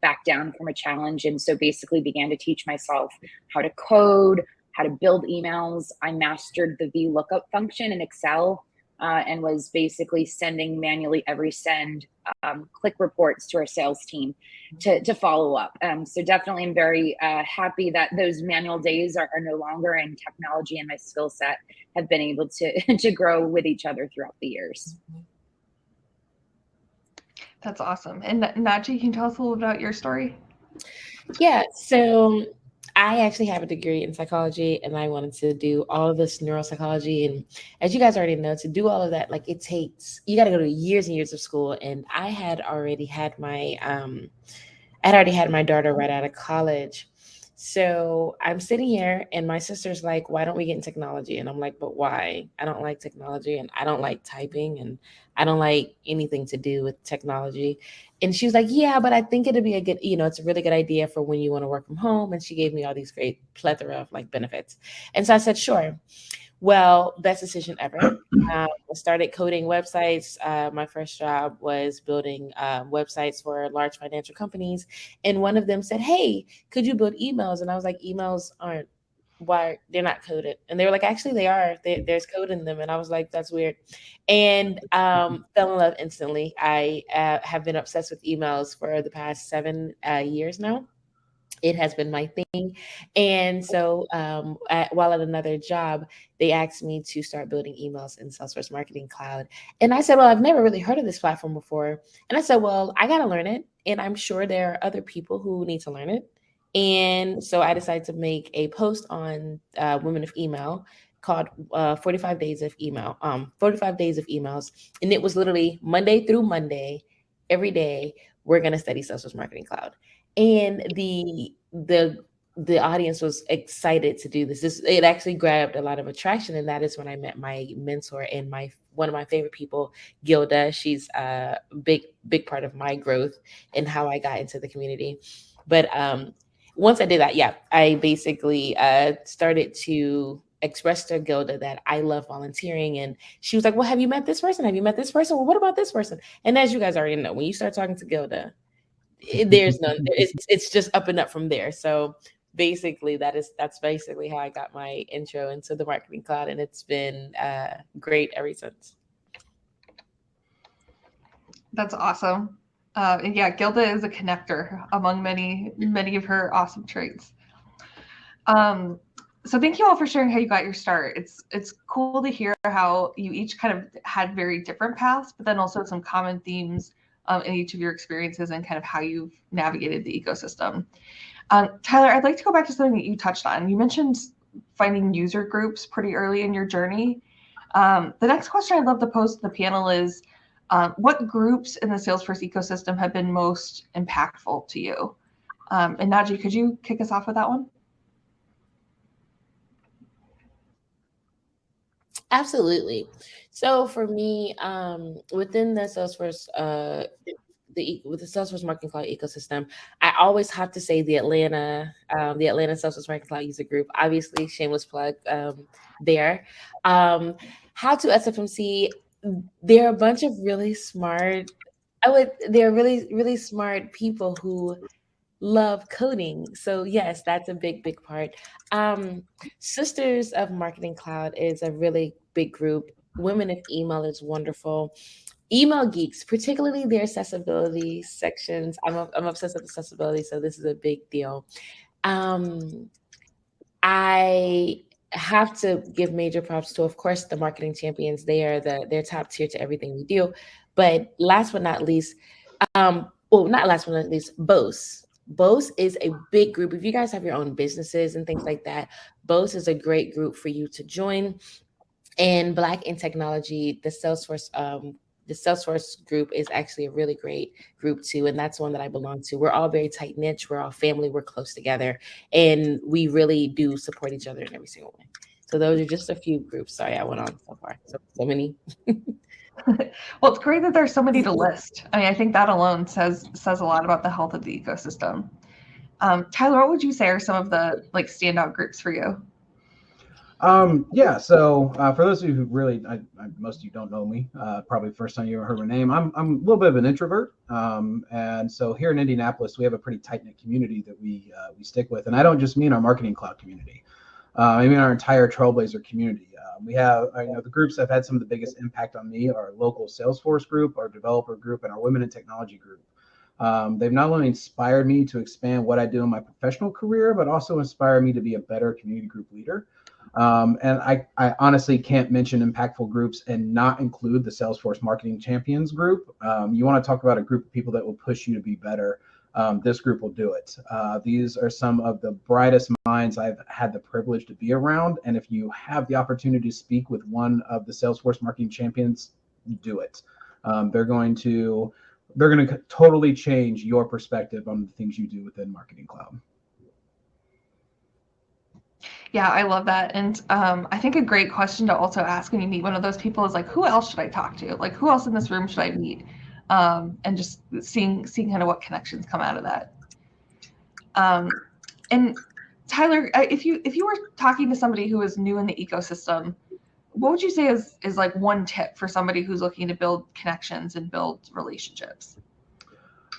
back down from a challenge. And so basically began to teach myself how to code, how to build emails. I mastered the VLOOKUP function in Excel and was basically sending manually every send click reports to our sales team to follow up. So definitely I'm very happy that those manual days are no longer, and technology and my skill set have been able to grow with each other throughout the years. That's awesome. And Najee, can you tell us a little about your story? Yeah, so I actually have a degree in psychology, and I wanted to do all of this neuropsychology. And as you guys already know, to do all of that, like you got to go to years and years of school. And I had already had my daughter right out of college. So I'm sitting here and my sister's like, why don't we get in technology? And I'm like, but why? I don't like technology, and I don't like typing, and I don't like anything to do with technology. And she was like, yeah, but I think it'd be a good, it's a really good idea for when you want to work from home. And she gave me all these great plethora of like benefits. And so I said, sure. Well, best decision ever. I started coding websites. My first job was building websites for large financial companies. And one of them said, hey, could you build emails? And I was like, emails aren't, why they're not coded. And they were like, actually they are, there's code in them. And I was like, that's weird. And fell in love instantly. I have been obsessed with emails for the past 7 years now. It has been my thing. And so while at another job, they asked me to start building emails in Salesforce Marketing Cloud. And I said, well, I've never really heard of this platform before. And I said, well, I got to learn it. And I'm sure there are other people who need to learn it. And so I decided to make a post on Women of Email called 45 Days of Email, 45 Days of Emails. And it was literally Monday through Monday, every day, we're going to study Salesforce Marketing Cloud. And the the audience was excited to do this. It actually grabbed a lot of attraction, and that is when I met my mentor and one of my favorite people, Guilda. She's a big part of my growth and how I got into the community. But once I did that, yeah, I basically started to express to Guilda that I love volunteering, and she was like, "Well, have you met this person? Have you met this person? Well, what about this person?" And as you guys already know, when you start talking to Guilda, it's just up and up from there. So basically that's basically how I got my intro into the marketing cloud, and it's been great ever since. That's awesome. And yeah, Guilda is a connector among many of her awesome traits. So thank you all for sharing how you got your start. It's cool to hear how you each kind of had very different paths, but then also some common themes in each of your experiences and kind of how you've navigated the ecosystem. Tyler, I'd like to go back to something that you touched on. You mentioned finding user groups pretty early in your journey. The next question I'd love to pose to the panel is, what groups in the Salesforce ecosystem have been most impactful to you? And Najee, could you kick us off with that one? Absolutely. So for me, within the Salesforce, with the Salesforce Marketing Cloud ecosystem, I always have to say the Atlanta Salesforce Marketing Cloud user group. Obviously, shameless plug there. How to SFMC? They're a bunch of really smart. They're really smart people who love coding. So yes, that's a big part. Sisters of Marketing Cloud is a really big group. Women of Email is wonderful. Email Geeks, particularly their accessibility sections. I'm obsessed with accessibility, so this is a big deal. I have to give major props to, of course, the marketing champions. They're top tier to everything we do. But last but not least, not last but not least, BOSE. BOSE is a big group. If you guys have your own businesses and things like that, BOSE is a great group for you to join. And Black in Technology, the Salesforce group is actually a really great group too. And that's one that I belong to. We're all very tight knit. We're all family. We're close together. And we really do support each other in every single way. So those are just a few groups. Sorry, I went on so far. So many. Well, it's great that there's so many to list. I mean, I think that alone says a lot about the health of the ecosystem. Tyler, what would you say are some of the standout groups for you? Yeah, so for those of you who really, most of you don't know me, probably the first time you ever heard my name, I'm a little bit of an introvert. And so here in Indianapolis, we have a pretty tight-knit community that we stick with. And I don't just mean our Marketing Cloud community. I mean our entire Trailblazer community. We have, the groups that have had some of the biggest impact on me are our local Salesforce group, our developer group, and our Women in Technology group. They've not only inspired me to expand what I do in my professional career, but also inspired me to be a better community group leader. And I honestly can't mention impactful groups and not include the Salesforce Marketing Champions group. You want to talk about a group of people that will push you to be better. This group will do it. These are some of the brightest minds I've had the privilege to be around. And if you have the opportunity to speak with one of the Salesforce Marketing Champions, do it. They're going to totally change your perspective on the things you do within Marketing Cloud. Yeah, I love that. And I think a great question to also ask when you meet one of those people is who else should I talk to? Who else in this room should I meet? And just seeing kind of what connections come out of that. And Tyler, if you were talking to somebody who is new in the ecosystem, what would you say is one tip for somebody who's looking to build connections and build relationships?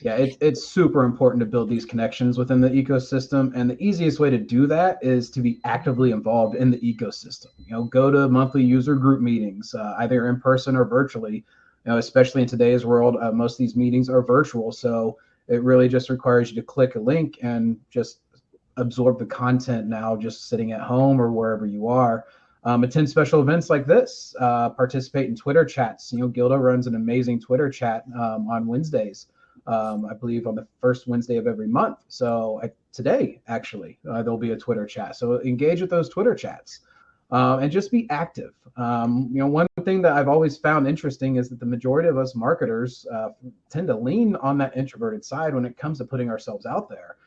Yeah, it's super important to build these connections within the ecosystem. And the easiest way to do that is to be actively involved in the ecosystem. Go to monthly user group meetings, either in person or virtually. Especially in today's world, most of these meetings are virtual. So it really just requires you to click a link and just absorb the content now, just sitting at home or wherever you are. Attend special events like this, participate in Twitter chats. Guilda runs an amazing Twitter chat on Wednesdays. I believe on the first Wednesday of every month. So today, actually, there'll be a Twitter chat. So engage with those Twitter chats and just be active. One thing that I've always found interesting is that the majority of us marketers tend to lean on that introverted side when it comes to putting ourselves out there.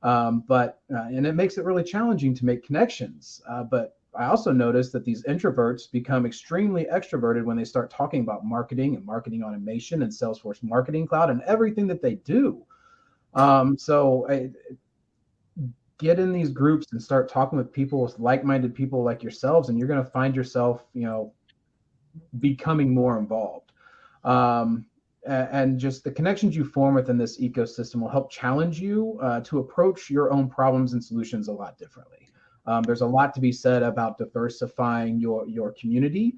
And it makes it really challenging to make connections. But I also noticed that these introverts become extremely extroverted when they start talking about marketing and marketing automation and Salesforce Marketing Cloud and everything that they do. Get in these groups and start talking with people, with like-minded people like yourselves, and you're going to find yourself, becoming more involved. And just the connections you form within this ecosystem will help challenge you to approach your own problems and solutions a lot differently. There's a lot to be said about diversifying your community,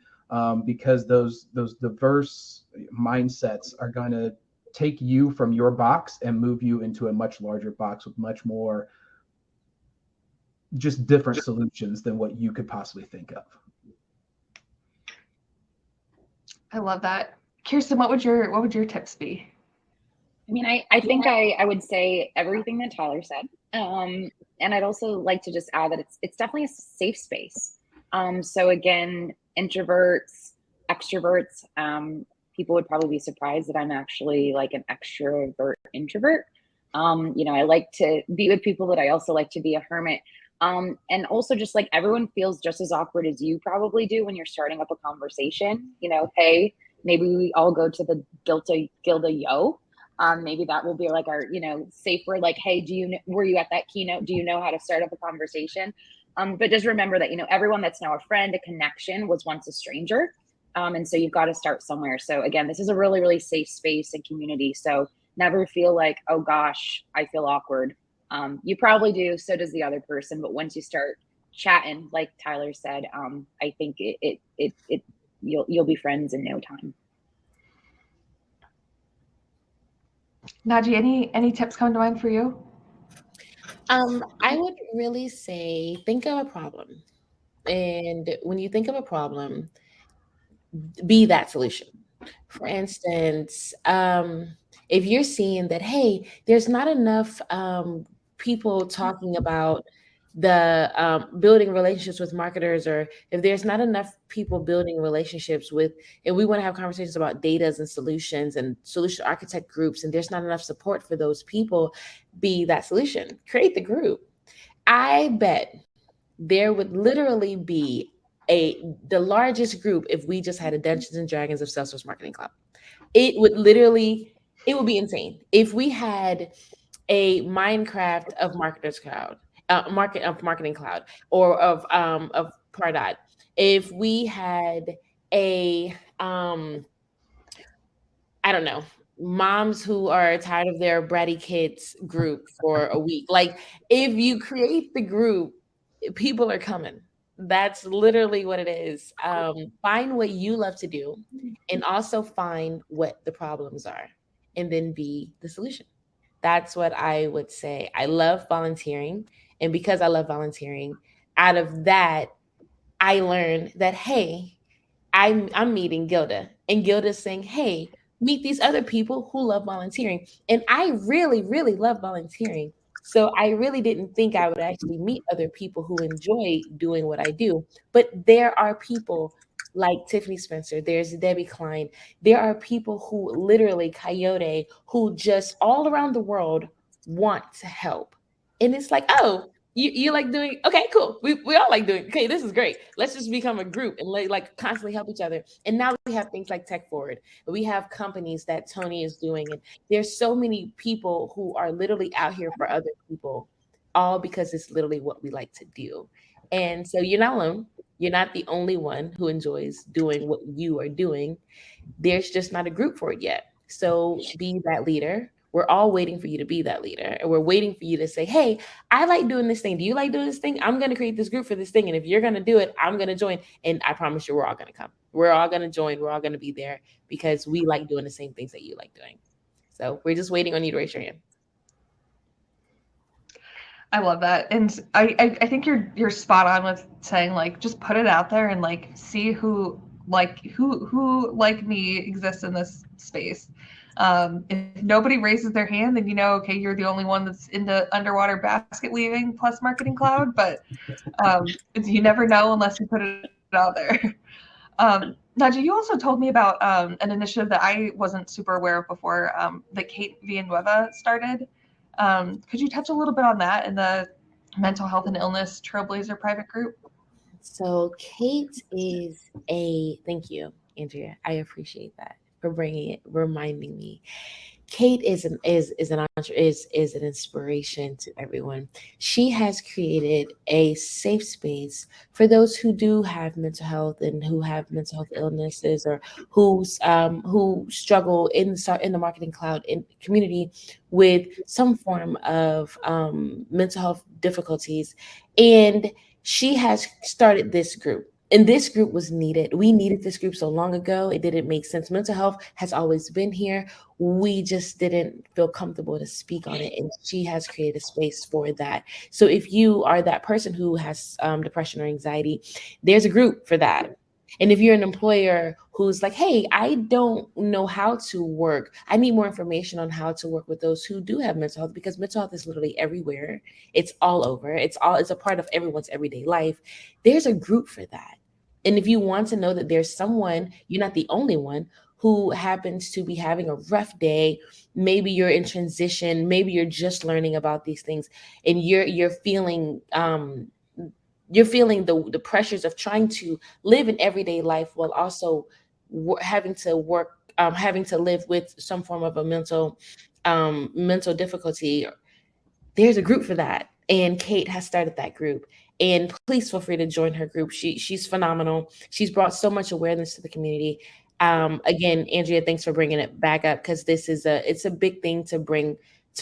because those diverse mindsets are going to take you from your box and move you into a much larger box with much more just different solutions than what you could possibly think of. I love that. Kirsten, what would your tips be? I mean, I think I would say everything that Tyler said. And I'd also like to just add that it's definitely a safe space. So again, introverts, extroverts, people would probably be surprised that I'm actually like an extrovert introvert. I like to be with people, but I also like to be a hermit. And also just like everyone feels just as awkward as you probably do when you're starting up a conversation. Hey, maybe we all go to the Guilda Yo. Maybe that will be like our, safer, like, hey, were you at that keynote? Do you know how to start up a conversation? But just remember that, everyone that's now a friend, a connection, was once a stranger. And so you've got to start somewhere. So again, this is a really, really safe space and community. So never feel like, oh gosh, I feel awkward. You probably do. So does the other person. But once you start chatting, like Tyler said, I think you'll be friends in no time. Najee, any tips come to mind for you? I would really say think of a problem. And when you think of a problem, be that solution. For instance, if you're seeing that, hey, there's not enough people talking about the building relationships with marketers, or if there's not enough people building relationships with, and we want to have conversations about datas and solutions and solution architect groups, and there's not enough support for those people, be that solution. Create the group. I bet there would literally be the largest group if we just had a Dungeons and Dragons of Salesforce Marketing Cloud. It would be insane if we had a Minecraft of Marketers Cloud, Marketing Cloud, or of Pardot. If we had a I don't know, moms who are tired of their bratty kids group for a week. Like, if you create the group, people are coming. That's literally what it is. Find what you love to do, and also find what the problems are, and then be the solution. That's what I would say. I love volunteering. And because I love volunteering, out of that, I learned that, hey, I'm meeting Guilda, and Guilda's saying, hey, meet these other people who love volunteering. And I really, really love volunteering. So I really didn't think I would actually meet other people who enjoy doing what I do. But there are people like Tiffany Spencer, there's Debbie Klein. There are people who literally, Coyote, who just all around the world want to help. And it's like, oh, you like doing, okay, cool. We all like doing, okay, this is great. Let's just become a group and like constantly help each other. And now we have things like Tech Forward. We have companies that Toni is doing. And there's so many people who are literally out here for other people, all because it's literally what we like to do. And so you're not alone. You're not the only one who enjoys doing what you are doing. There's just not a group for it yet. So be that leader. We're all waiting for you to be that leader. And we're waiting for you to say, hey, I like doing this thing. Do you like doing this thing? I'm going to create this group for this thing. And if you're going to do it, I'm going to join. And I promise you, we're all going to come. We're all going to join. We're all going to be there because we like doing the same things that you like doing. So we're just waiting on you to raise your hand. I love that. And I think you're spot on with saying, like, just put it out there and like see who like me exists in this space. If nobody raises their hand, then okay, you're the only one that's into underwater basket weaving plus Marketing Cloud. But you never know unless you put it out there. Najee, you also told me about an initiative that I wasn't super aware of before, that Kate Villanueva started. Could you touch a little bit on that in the mental health and illness trailblazer private group? So Kate is thank you, Andrea. I appreciate that for reminding me. Kate is an inspiration to everyone. She has created a safe space for those who do have mental health and who have mental health illnesses, or who struggle in the marketing cloud in community with some form of mental health difficulties. And she has started this group. And this group was needed. We needed this group so long ago. It didn't make sense. Mental health has always been here. We just didn't feel comfortable to speak on it. And she has created a space for that. So if you are that person who has depression or anxiety, there's a group for that. And if you're an employer who's like, hey, I don't know how to work, I need more information on how to work with those who do have mental health, because mental health is literally everywhere. It's all over. It's a part of everyone's everyday life. There's a group for that. And if you want to know that there's someone, you're not the only one, who happens to be having a rough day, maybe you're in transition, maybe you're just learning about these things, and you're feeling the pressures of trying to live an everyday life while also having to live with some form of a mental difficulty. There's a group for that, and Kate has started that group. And please feel free to join her group. She's phenomenal. She's brought so much awareness to the community. Again, Andrea, thanks for bringing it back up, because it's a big thing to bring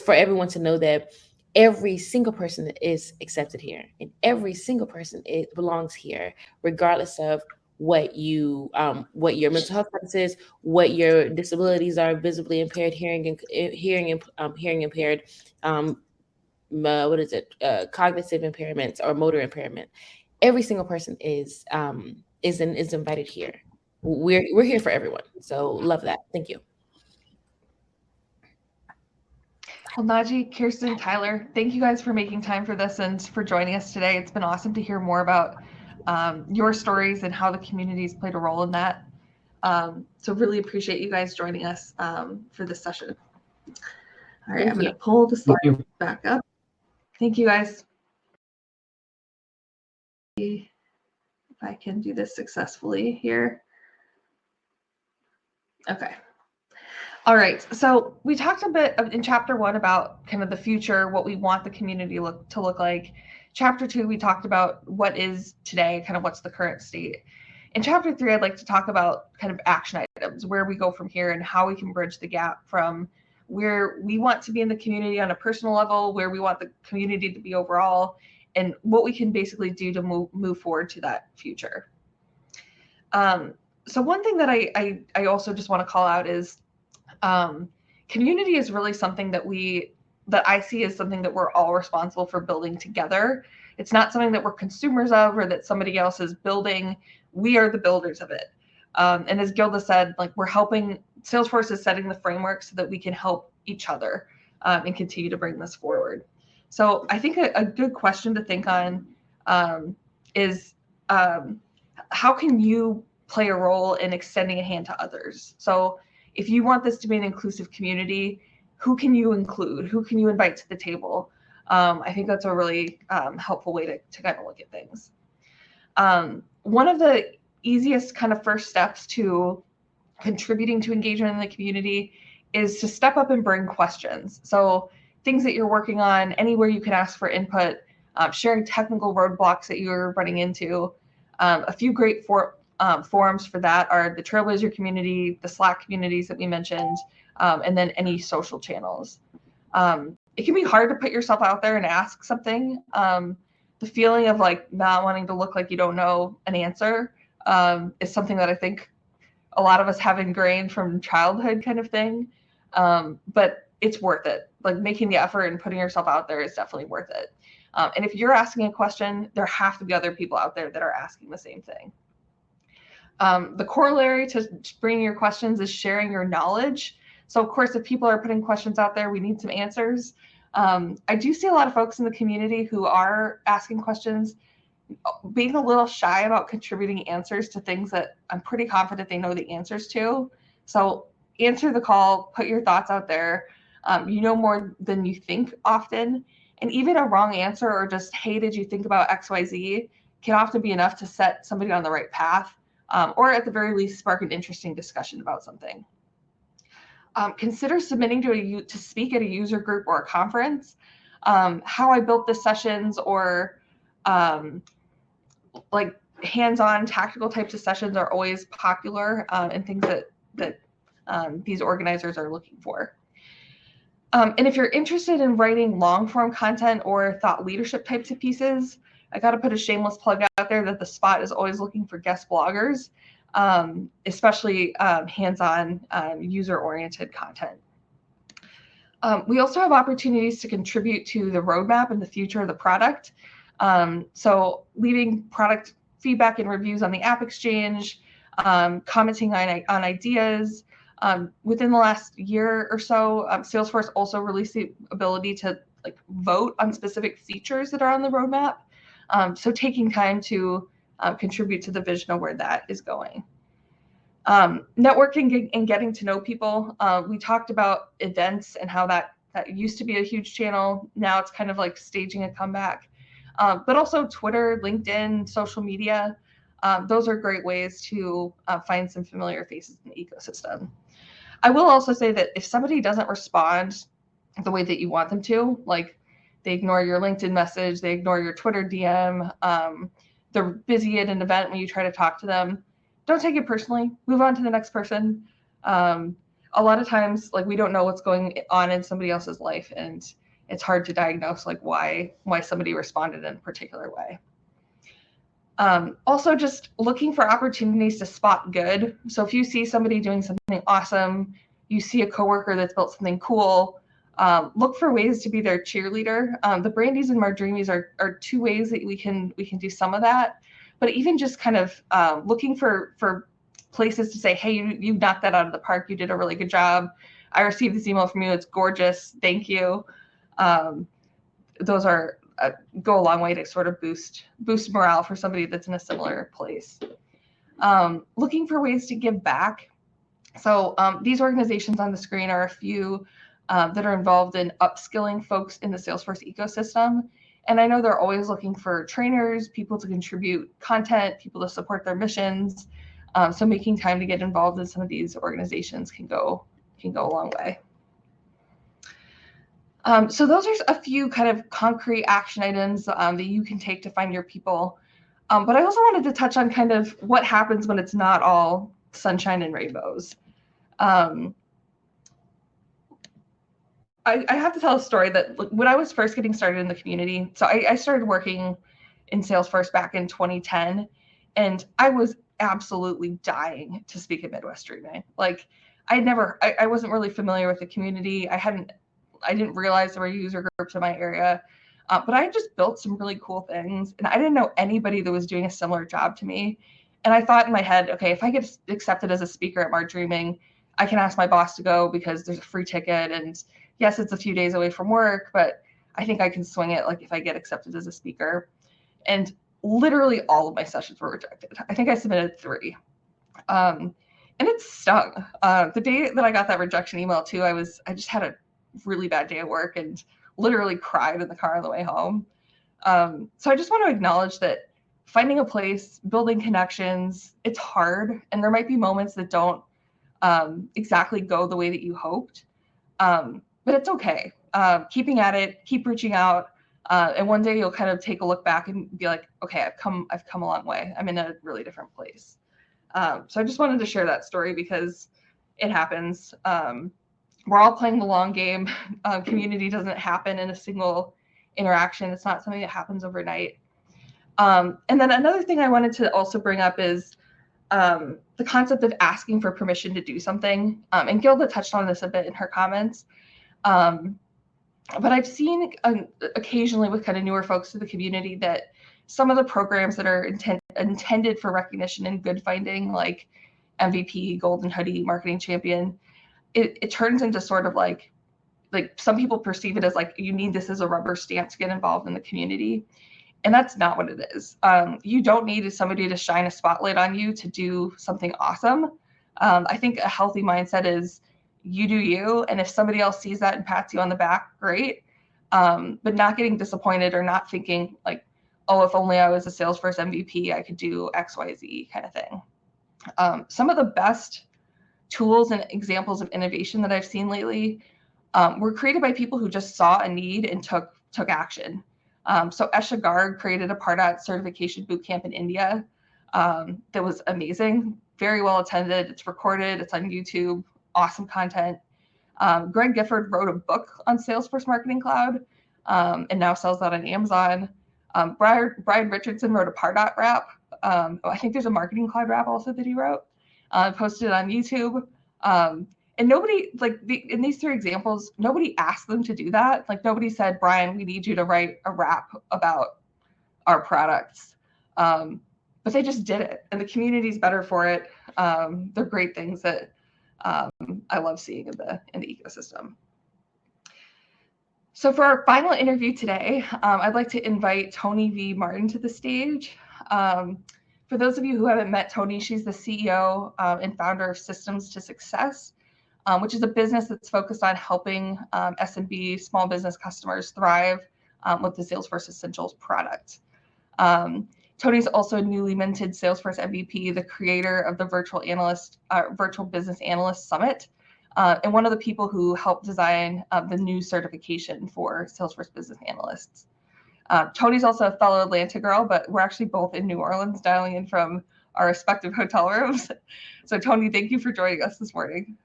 for everyone to know that every single person is accepted here, and every single person belongs here, regardless of what your mental health status is, what your disabilities are: visibly impaired, hearing impaired, cognitive impairments or motor impairment. Every single person is invited here. We're here for everyone. So love that. Thank you. Well, Najee, Kirsten, Tyler, thank you guys for making time for this and for joining us today. It's been awesome to hear more about your stories and how the community's played a role in that. So really appreciate you guys joining us for this session. All right, I'm going to pull the slide back up. Thank you, guys. If I can do this successfully here. Okay. All right. So we talked a bit in chapter 1 about kind of the future, what we want the community to look like. Chapter 2, we talked about what is today, kind of what's the current state. In chapter 3, I'd like to talk about kind of action items, where we go from here and how we can bridge the gap from where we want to be in the community on a personal level, where we want the community to be overall, and what we can basically do to move forward to that future. So one thing that I also just want to call out is community is really something that I see as something that we're all responsible for building together. It's not something that we're consumers of or that somebody else is building. We are the builders of it. And as Guilda said, like, we're helping, Salesforce is setting the framework so that we can help each other and continue to bring this forward. So I think a good question to think on is how can you play a role in extending a hand to others? So if you want this to be an inclusive community, who can you include? Who can you invite to the table? I think that's a really helpful way to kind of look at things. One of the easiest kind of first steps to contributing to engagement in the community is to step up and bring questions. So things that you're working on, anywhere you can ask for input, sharing technical roadblocks that you're running into. A few great forums for that are the Trailblazer community, the Slack communities that we mentioned, and then any social channels. It can be hard to put yourself out there and ask something. The feeling of like not wanting to look like you don't know an answer is something that I think a lot of us have ingrained from childhood kind of thing. But it's worth it. Like, making the effort and putting yourself out there is definitely worth it. And if you're asking a question, there have to be other people out there that are asking the same thing. The corollary to bringing your questions is sharing your knowledge. So of course, if people are putting questions out there, we need some answers. I do see a lot of folks in the community who are asking questions, being a little shy about contributing answers to things that I'm pretty confident they know the answers to. So answer the call, put your thoughts out there. You know more than you think often. And even a wrong answer or just, hey, did you think about XYZ can often be enough to set somebody on the right path, or at the very least spark an interesting discussion about something. Consider submitting to speak at a user group or a conference. How I built the sessions, or like hands-on tactical types of sessions are always popular, and things that these organizers are looking for. And if you're interested in writing long-form content or thought leadership types of pieces, I got to put a shameless plug out there that the Spot is always looking for guest bloggers, especially hands-on, user-oriented content. We also have opportunities to contribute to the roadmap and the future of the product. So leaving product feedback and reviews on the App Exchange, commenting on ideas. Within the last year or so, Salesforce also released the ability to vote on specific features that are on the roadmap. So taking time to contribute to the vision of where that is going. Networking and getting to know people. We talked about events and how that used to be a huge channel. Now it's kind of like staging a comeback. But also Twitter, LinkedIn, social media. Those are great ways to find some familiar faces in the ecosystem. I will also say that if somebody doesn't respond the way that you want them to, like they ignore your LinkedIn message, they ignore your Twitter DM, they're busy at an event when you try to talk to them, don't take it personally. Move on to the next person. A lot of times, we don't know what's going on in somebody else's life, and it's hard to diagnose why somebody responded in a particular way. Also, just looking for opportunities to spot good. So if you see somebody doing something awesome, you see a coworker that's built something cool, look for ways to be their cheerleader. The Brandies and MarDreamies are two ways that we can do some of that. But even just kind of looking for places to say, hey, you knocked that out of the park. You did a really good job. I received this email from you. It's gorgeous. Thank you. Those are go a long way to sort of boost morale for somebody that's in a similar place. Looking for ways to give back. So these organizations on the screen are a few that are involved in upskilling folks in the Salesforce ecosystem. And I know they're always looking for trainers, people to contribute content, people to support their missions. So making time to get involved in some of these organizations can go a long way. So those are a few kind of concrete action items that you can take to find your people. But I also wanted to touch on kind of what happens when it's not all sunshine and rainbows. I have to tell a story that when I was first getting started in the community, so I started working in Salesforce back in 2010, and I was absolutely dying to speak at Midwest Dreaming. I wasn't really familiar with the community. I didn't realize there were user groups in my area, but I just built some really cool things, and I didn't know anybody that was doing a similar job to me. And I thought in my head, okay, if I get accepted as a speaker at MarDreamin, I can ask my boss to go because there's a free ticket, and yes, it's a few days away from work, but I think I can swing it if I get accepted as a speaker. And literally all of my sessions were rejected. I think I submitted 3. And it stung. The day that I got that rejection email too, I just had a really bad day at work and literally cried in the car on the way home. So I just want to acknowledge that finding a place, building connections, it's hard. And there might be moments that don't exactly go the way that you hoped. But it's okay. Keeping at it, keep reaching out. And one day you'll kind of take a look back and be like, okay, I've come a long way. I'm in a really different place. So I just wanted to share that story because it happens. We're all playing the long game. Community doesn't happen in a single interaction. It's not something that happens overnight. And then another thing I wanted to also bring up is the concept of asking for permission to do something. And Guilda touched on this a bit in her comments. But I've seen occasionally with kind of newer folks to the community that some of the programs that are intended for recognition and good finding, like MVP, Golden Hoodie, Marketing Champion, it turns into sort of like some people perceive it as you need this as a rubber stamp to get involved in the community. And that's not what it is. You don't need somebody to shine a spotlight on you to do something awesome. I think a healthy mindset is you do you. And if somebody else sees that and pats you on the back, great. But not getting disappointed or not thinking like, oh, if only I was a Salesforce MVP, I could do X, Y, Z kind of thing. Some of the best tools and examples of innovation that I've seen lately were created by people who just saw a need and took action. So Esha Garg created a Pardot certification bootcamp in India that was amazing, very well attended. It's recorded, it's on YouTube, awesome content. Greg Gifford wrote a book on Salesforce Marketing Cloud and now sells that on Amazon. Brian Richardson wrote a Pardot rap. I think there's a Marketing Cloud rap also that he wrote, posted it on YouTube. And nobody, like in these three examples, nobody asked them to do that. Like nobody said, Brian, we need you to write a rap about our products. But they just did it, and the community's better for it. They're great things that I love seeing in the ecosystem. So for our final interview today, I'd like to invite Toni V. Martin to the stage. For those of you who haven't met Toni, she's the CEO and founder of Systems to Success, which is a business that's focused on helping SMB small business customers thrive with the Salesforce Essentials product. Toni's also a newly minted Salesforce MVP, the creator of the Virtual Business Analyst Summit, and one of the people who helped design the new certification for Salesforce Business Analysts. Toni's also a fellow Atlanta girl, but we're actually both in New Orleans, dialing in from our respective hotel rooms. So Toni, thank you for joining us this morning.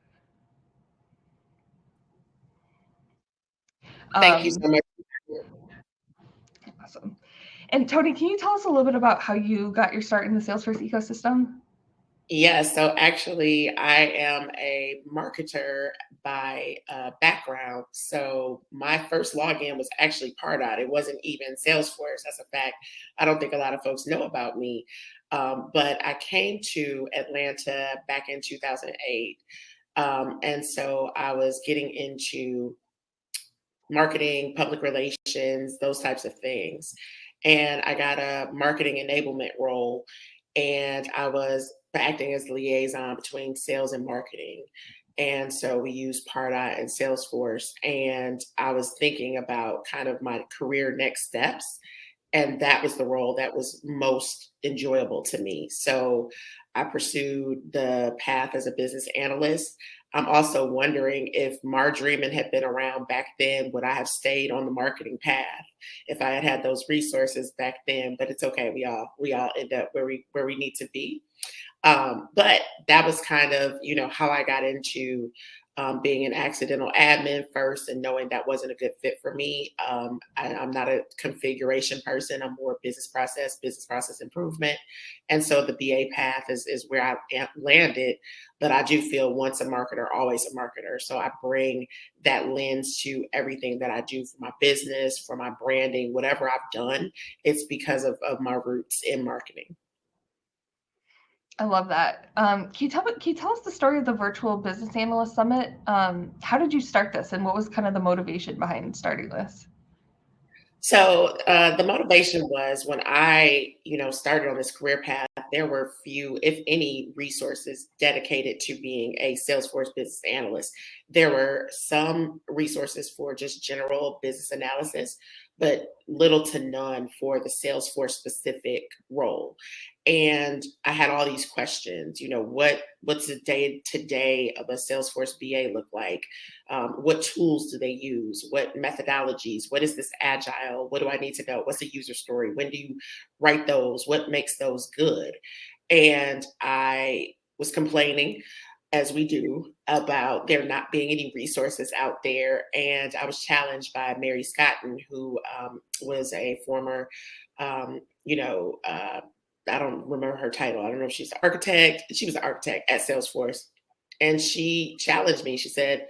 Thank you so much. Awesome. And Toni, can you tell us a little bit about how you got your start in the Salesforce ecosystem? Yeah, so actually I am a marketer by background. So my first login was actually Pardot. It wasn't even Salesforce. That's a fact I don't think a lot of folks know about me. But I came to Atlanta back in 2008. And so I was getting into marketing, public relations, those types of things. And I got a marketing enablement role, and I was acting as the liaison between sales and marketing. And so we used Pardot and Salesforce, and I was thinking about kind of my career next steps. And that was the role that was most enjoyable to me. So I pursued the path as a business analyst. I'm also wondering if MarDreamin had been around back then, would I have stayed on the marketing path if I had had those resources back then? But it's okay. We all end up where we need to be. But that was kind of, how I got into being an accidental admin first, and knowing that wasn't a good fit for me. I'm not a configuration person. I'm more business process improvement. And so the BA path is where I landed. But I do feel once a marketer, always a marketer. So I bring that lens to everything that I do for my business, for my branding, whatever I've done. It's because of my roots in marketing. I love that. Can you tell us the story of the Virtual Business Analyst Summit? How did you start this, and what was kind of the motivation behind starting this? So the motivation was when I, started on this career path, there were few, if any, resources dedicated to being a Salesforce business analyst. There were some resources for just general business analysis, but little to none for the Salesforce specific role. And I had all these questions, what's the day-to-day of a Salesforce BA look like? What tools do they use? What methodologies? What is this agile? What do I need to know? What's the user story? When do you write those? What makes those good? And I was complaining, as we do, about there not being any resources out there. And I was challenged by Mary Scotton, who was a former, I don't remember her title. I don't know if she's an architect. She was an architect at Salesforce. And she challenged me. She said,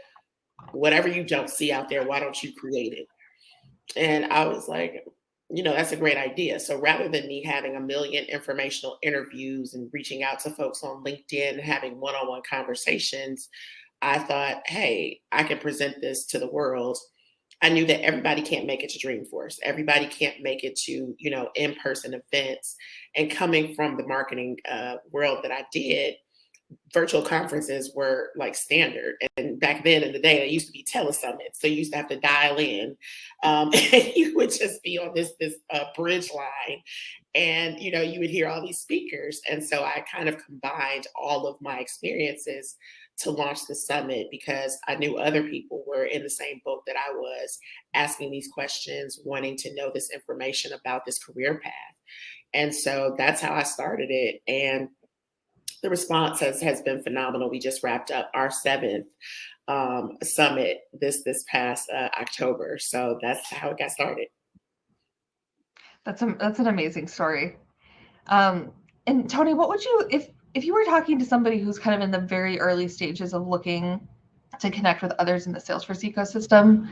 whatever you don't see out there, why don't you create it? And I was like, that's a great idea. So rather than me having a million informational interviews and reaching out to folks on LinkedIn and having one-on-one conversations, I thought, hey, I can present this to the world. I knew that everybody can't make it to Dreamforce. Everybody can't make it to, in-person events. And coming from the marketing world that I did, virtual conferences were like standard. And back then in the day, they used to be telesummits. So you used to have to dial in. And you would just be on this bridge line. And, you know, you would hear all these speakers. And so I kind of combined all of my experiences to launch the summit because I knew other people were in the same boat that I was, asking these questions, wanting to know this information about this career path. And so that's how I started it. And the response has been phenomenal. We just wrapped up our 7th summit this past October. So that's how it got started. That's an amazing story. And Toni, what would you, if you were talking to somebody who's kind of in the very early stages of looking to connect with others in the Salesforce ecosystem,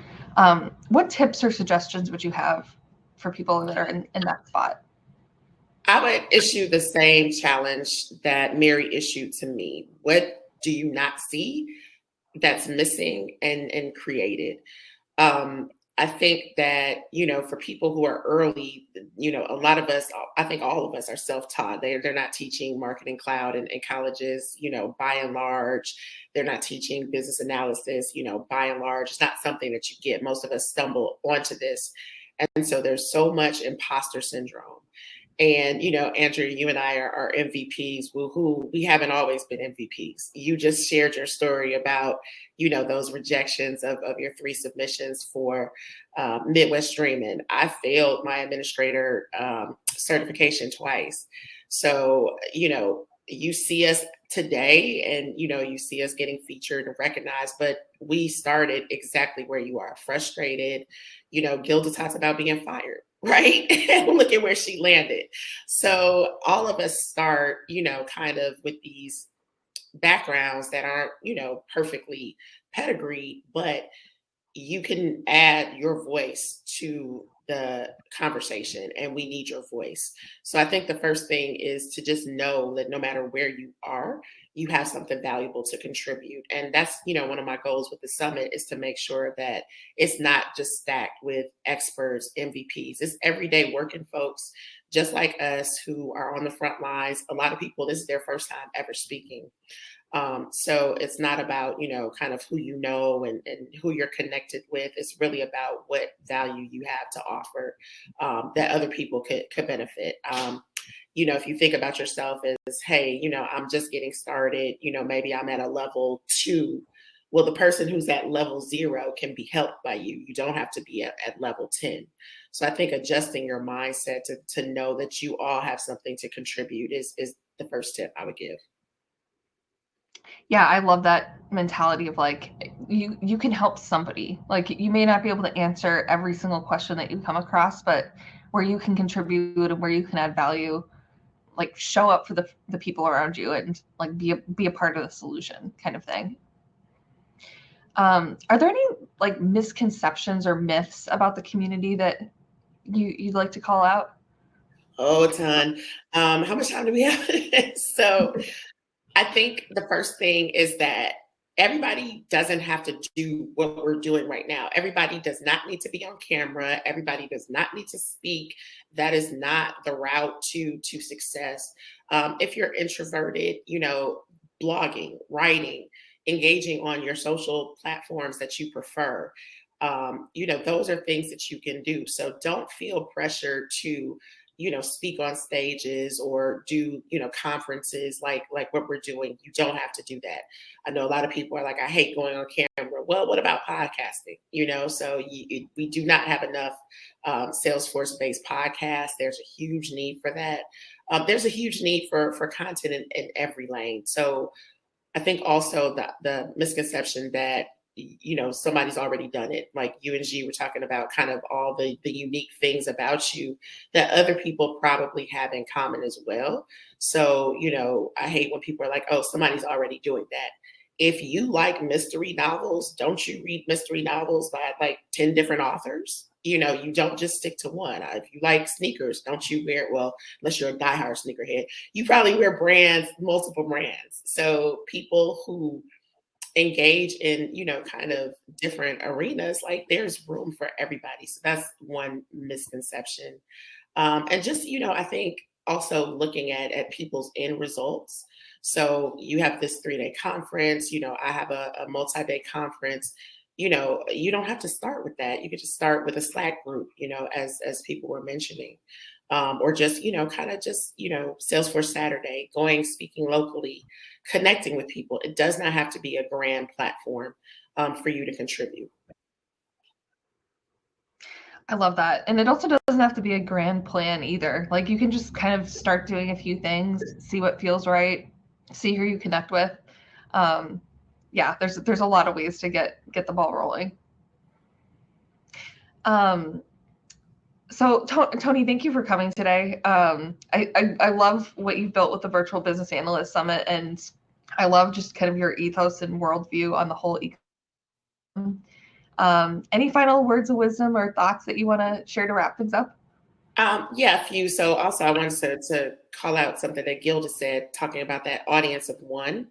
what tips or suggestions would you have for people that are in that spot? I would issue the same challenge that Mary issued to me. What do you not see that's missing and created? I think that, you know, for people who are early, you know, a lot of us, I think all of us are self-taught. They're not teaching marketing cloud in colleges, you know, by and large. They're not teaching business analysis, you know, by and large. It's not something that you get. Most of us stumble onto this. And so there's so much imposter syndrome. And, you know, Andrea, you and I are MVPs. Woo-hoo. We haven't always been MVPs. You just shared your story about, you know, those rejections of your 3 submissions for MarDreamin. I failed my administrator certification twice. So, you know, you see us today and, you know, you see us getting featured and recognized, but we started exactly where you are, frustrated. You know, Guilda talks about being fired. Right. And look at where she landed. So all of us start, you know, kind of with these backgrounds that aren't, you know, perfectly pedigreed, but you can add your voice to the conversation and we need your voice. So I think the first thing is to just know that no matter where you are, you have something valuable to contribute. And that's, you know, one of my goals with the summit is to make sure that it's not just stacked with experts, MVPs. It's everyday working folks just like us who are on the front lines. A lot of people, this is their first time ever speaking. So it's not about, you know, kind of who you know and who you're connected with. It's really about what value you have to offer that other people could benefit. You know, if you think about yourself as, hey, you know, I'm just getting started, you know, maybe I'm at a level 2. Well, the person who's at level 0 can be helped by you. You don't have to be at level 10. So I think adjusting your mindset to know that you all have something to contribute is the first tip I would give. Yeah, I love that mentality of like you can help somebody. Like you may not be able to answer every single question that you come across, but where you can contribute and where you can add value, like show up for the people around you and like be a part of the solution kind of thing. Are there any like misconceptions or myths about the community that you'd like to call out? Oh, a ton. How much time do we have? So I think the first thing is that everybody doesn't have to do what we're doing right now. Everybody does not need to be on camera. Everybody does not need to speak. That is not the route to success. If you're introverted, you know, blogging, writing, engaging on your social platforms that you prefer, you know, those are things that you can do. So don't feel pressured to, you know, speak on stages or do, you know, conferences like what we're doing. You don't have to do that. I know a lot of people are like, I hate going on camera. Well, what about podcasting? You know, so we do not have enough Salesforce-based podcasts. There's a huge need for that. There's a huge need for content in every lane. So I think also the misconception that, you know, somebody's already done it. Like you and G were talking about kind of all the unique things about you that other people probably have in common as well. So, you know, I hate when people are like, oh, somebody's already doing that. If you like mystery novels, don't you read mystery novels by like 10 different authors? You know, you don't just stick to one. If you like sneakers, don't you wear, well, unless you're a diehard sneakerhead, you probably wear brands, multiple brands. So people who engage in, you know, kind of different arenas, like there's room for everybody. So that's one misconception. And just, you know, I think also looking at people's end results. So you have this 3-day conference, I have a multi-day conference. You don't have to start with that. You could just start with a Slack group, as people were mentioning. Or just, kind of just, Salesforce Saturday, going, speaking locally, connecting with people. It does not have to be a grand platform for you to contribute. I love that. And it also doesn't have to be a grand plan either. Like you can just kind of start doing a few things, see what feels right, see who you connect with. Yeah, there's a lot of ways to get the ball rolling. So Toni, thank you for coming today. I love what you've built with the Virtual Business Analyst Summit, and I love just kind of your ethos and worldview on the whole ecosystem. Any final words of wisdom or thoughts that you want to share to wrap things up? Yeah, a few. So also I wanted to call out something that Guilda said, talking about that audience of one.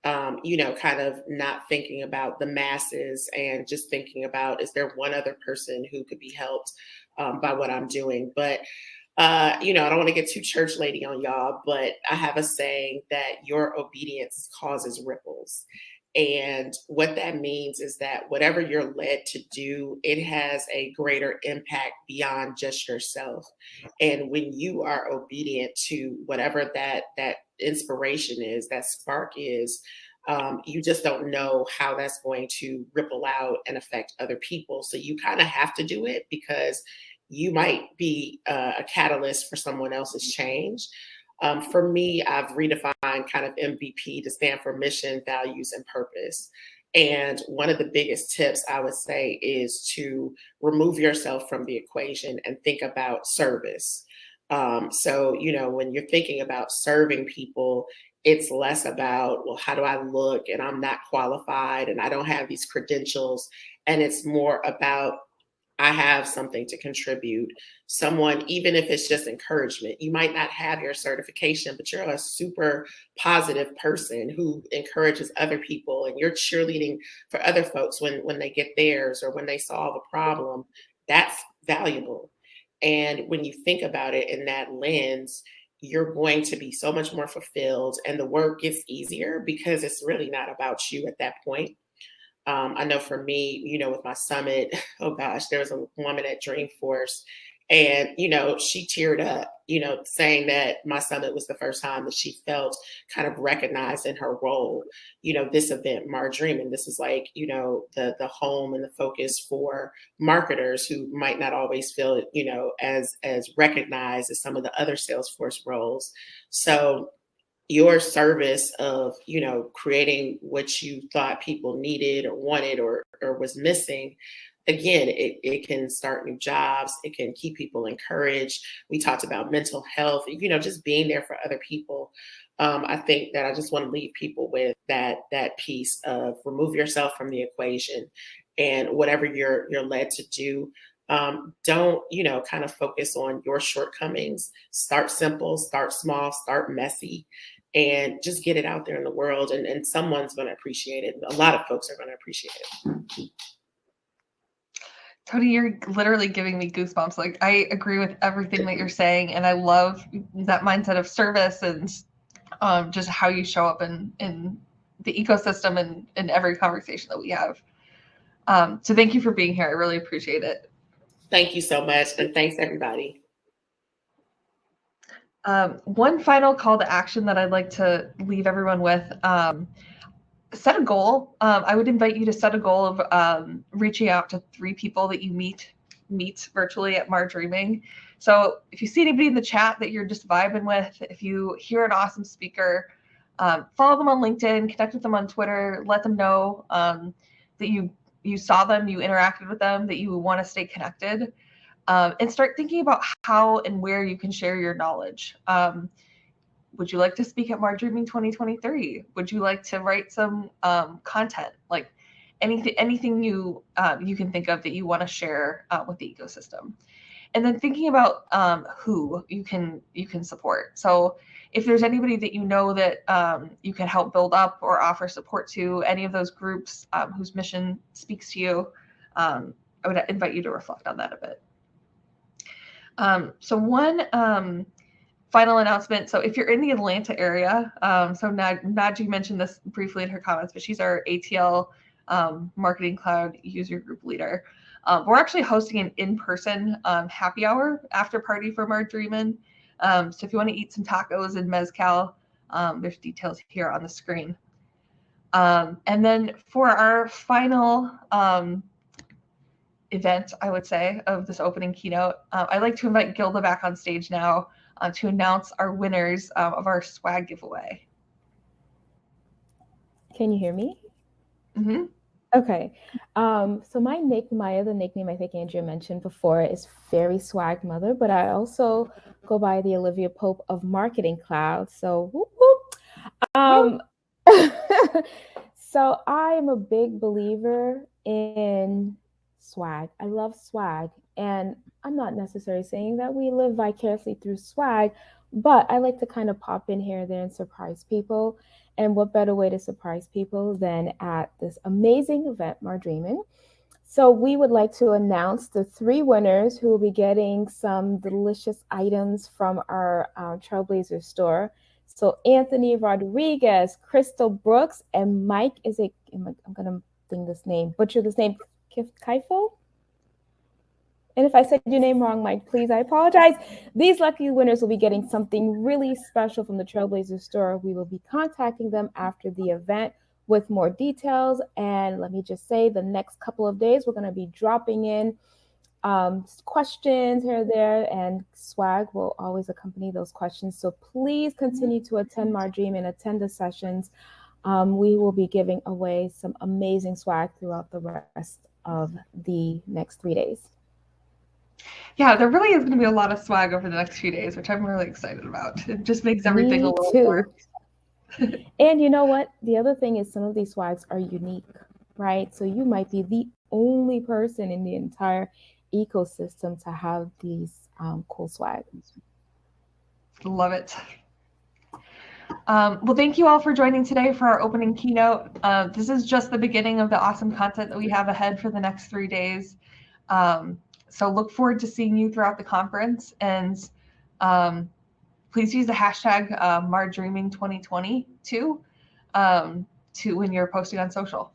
Kind of not thinking about the masses and just thinking about, is there one other person who could be helped by what I'm doing? But, I don't want to get too church lady on y'all, but I have a saying that your obedience causes ripples. And what that means is that whatever you're led to do, it has a greater impact beyond just yourself. And when you are obedient to whatever that inspiration is, that spark is, you just don't know how that's going to ripple out and affect other people. So you kind of have to do it because you might be a catalyst for someone else's change. For me, I've redefined kind of MVP to stand for mission, values, and purpose. And one of the biggest tips I would say is to remove yourself from the equation and think about service. So, when you're thinking about serving people, it's less about, well, how do I look? And I'm not qualified and I don't have these credentials. And it's more about, I have something to contribute. Someone, even if it's just encouragement, you might not have your certification, but you're a super positive person who encourages other people and you're cheerleading for other folks when they get theirs or when they solve a problem. That's valuable. And when you think about it in that lens, you're going to be so much more fulfilled and the work gets easier because it's really not about you at that point. I know for me, with my summit, oh gosh, there was a woman at Dreamforce and, she teared up, saying that my summit was the first time that she felt kind of recognized in her role. This event, MarDreamin, this is like, the home and the focus for marketers who might not always feel, as recognized as some of the other Salesforce roles. So your service of, creating what you thought people needed or wanted or was missing, again, it can start new jobs. It can keep people encouraged. We talked about mental health, just being there for other people. I think that I just want to leave people with that piece of remove yourself from the equation and whatever you're led to do. Don't, kind of focus on your shortcomings. Start simple, start small, start messy, and just get it out there in the world. And someone's going to appreciate it. A lot of folks are going to appreciate it. Toni, you're literally giving me goosebumps. Like, I agree with everything that you're saying. And I love that mindset of service and just how you show up in the ecosystem and in every conversation that we have. So thank you for being here. I really appreciate it. Thank you so much. And thanks, everybody. One final call to action that I'd like to leave everyone with. Set a goal. I would invite you to set a goal of reaching out to 3 people that you meet virtually at MarDreamin. So if you see anybody in the chat that you're just vibing with, if you hear an awesome speaker, follow them on LinkedIn, connect with them on Twitter, let them know that you saw them, you interacted with them, that you want to stay connected, and start thinking about how and where you can share your knowledge. Would you like to speak at MarDreamin 2023? Would you like to write some content? Like anything you can think of that you want to share with the ecosystem, and then thinking about who you can support. So if there's anybody that you know that you can help build up or offer support to, any of those groups whose mission speaks to you, I would invite you to reflect on that a bit. So one final announcement. So if you're in the Atlanta area, so Najee mentioned this briefly in her comments, but she's our ATL Marketing Cloud user group leader. We're actually hosting an in-person happy hour after party for MarDreamin. So if you want to eat some tacos and mezcal, there's details here on the screen. And then for our final event, I would say, of this opening keynote, I'd like to invite Guilda back on stage now to announce our winners of our swag giveaway. Can you hear me? Mm-hmm. Okay. So my other nickname I think Andrea mentioned before is Fairy Swag Mother, but I also go by the Olivia Pope of Marketing Cloud. So whoop, whoop. So I am a big believer in swag. I love swag. And I'm not necessarily saying that we live vicariously through swag, but I like to kind of pop in here and there and surprise people. And what better way to surprise people than at this amazing event, MarDreamin. So we would like to announce the 3 winners who will be getting some delicious items from our Trailblazer store. So Anthony Rodriguez, Crystal Brooks, and Mike I'm going to butcher this name, Kaifo? And if I said your name wrong, Mike, please, I apologize. These lucky winners will be getting something really special from the Trailblazer store. We will be contacting them after the event with more details. And let me just say, the next couple of days, we're going to be dropping in questions here or there, and swag will always accompany those questions. So please continue to attend MarDreamin and attend the sessions. We will be giving away some amazing swag throughout the rest of the next 3 days. Yeah, there really is going to be a lot of swag over the next few days, which I'm really excited about. It just makes everything a little more. And you know what? The other thing is some of these swags are unique, right? So you might be the only person in the entire ecosystem to have these cool swag. Love it. Well, thank you all for joining today for our opening keynote. This is just the beginning of the awesome content that we have ahead for the next 3 days. So look forward to seeing you throughout the conference, and please use the hashtag MarDreamin2020 too when you're posting on social.